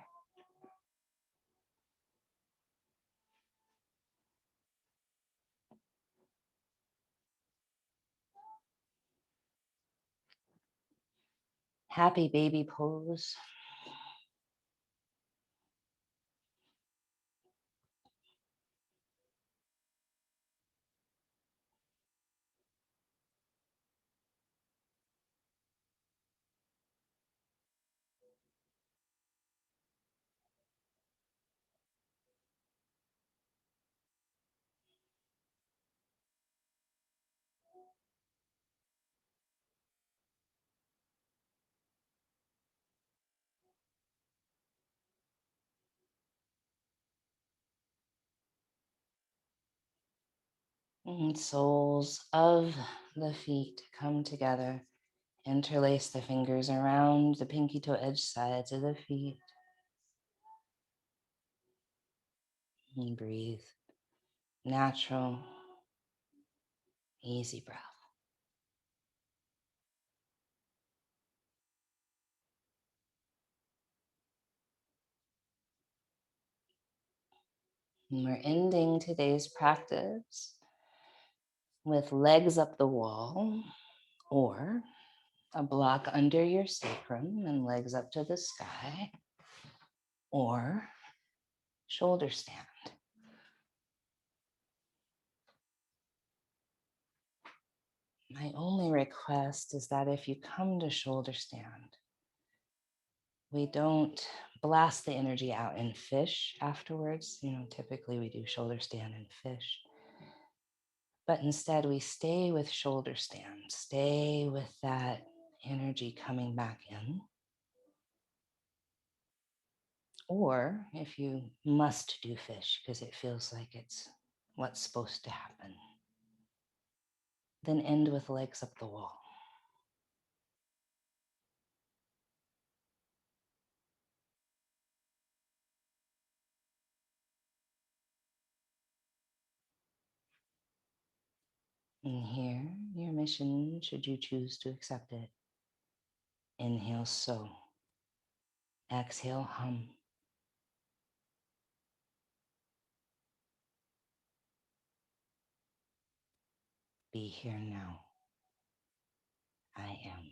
Happy baby pose. And soles of the feet come together. Interlace the fingers around the pinky toe edge sides of the feet. And breathe. Natural, easy breath. And we're ending today's practice with legs up the wall or a block under your sacrum and legs up to the sky, or shoulder stand. My only request is that if you come to shoulder stand, we don't blast the energy out in fish afterwards. Typically we do shoulder stand and fish. But instead we stay with shoulder stand, stay with that energy coming back in. Or if you must do fish because it feels like it's what's supposed to happen, then end with legs up the wall. And here, your mission, should you choose to accept it. Inhale, so. Exhale, hum. Be here now. I am.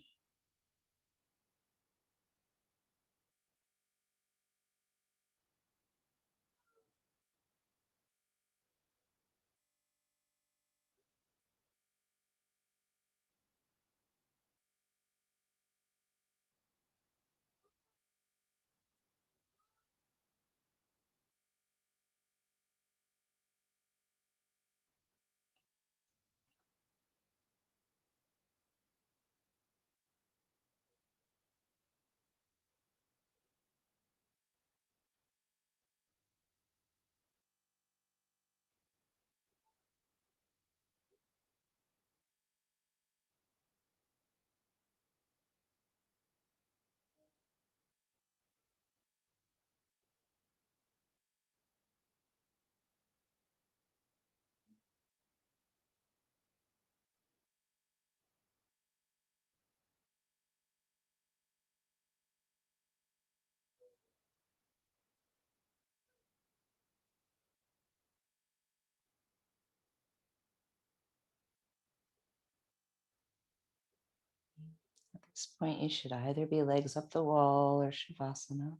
this point, you should either be legs up the wall or Shavasana.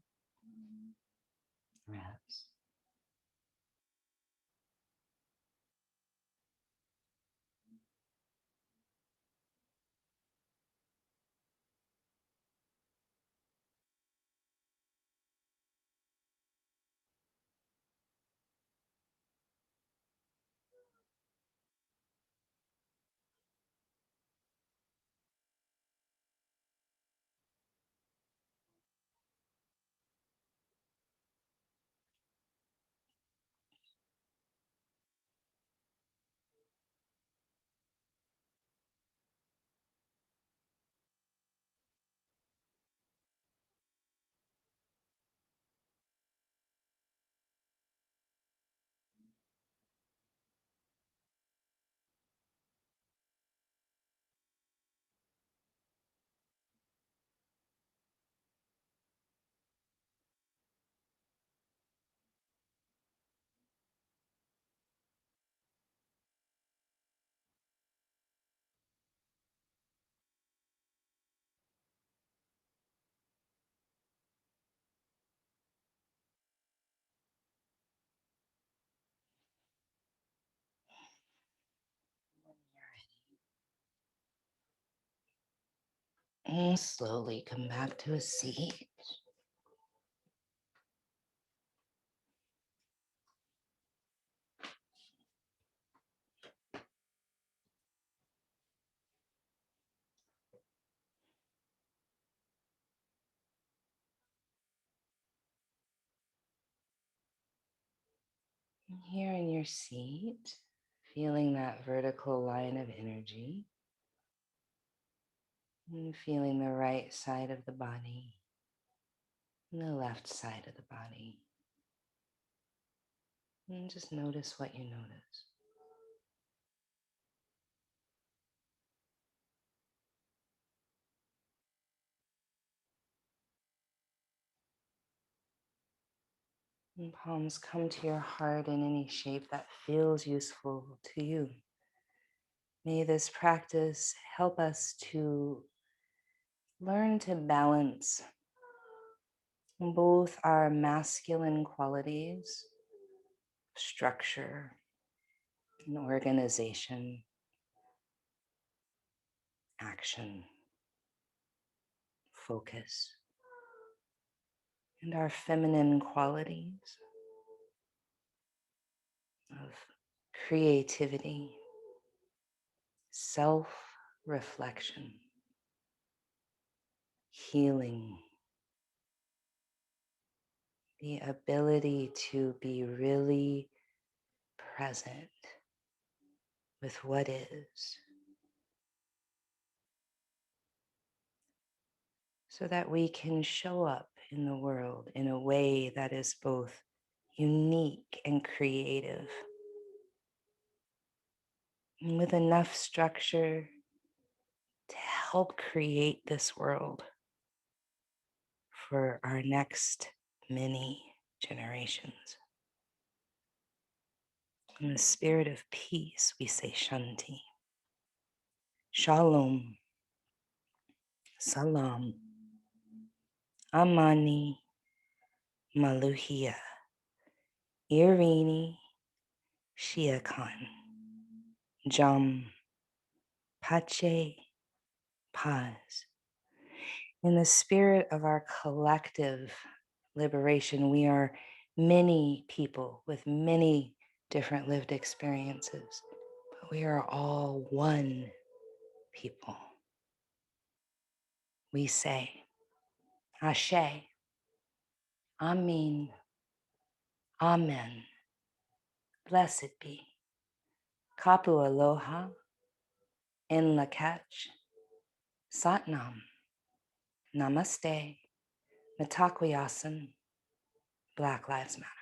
Rest. And slowly come back to a seat. And here in your seat, feeling that vertical line of energy, and feeling the right side of the body and the left side of the body. And just notice what you notice. And palms come to your heart in any shape that feels useful to you. May this practice help us to learn to balance both our masculine qualities, structure, and organization, action, focus, and our feminine qualities of creativity, self-reflection, healing, the ability to be really present with what is, so that we can show up in the world in a way that is both unique and creative, and with enough structure to help create this world for our next many generations. In the spirit of peace, we say Shanti, Shalom, Salam, Amani, Maluhia, Irini, Shiakan, Jam, Pache, Paz. In the spirit of our collective liberation, we are many people with many different lived experiences, but we are all one people. We say, Ashe, Amin, Amen, blessed be, Kapu Aloha, En Lakach, Satnam, Namaste, Mitakuyasan, Black Lives Matter.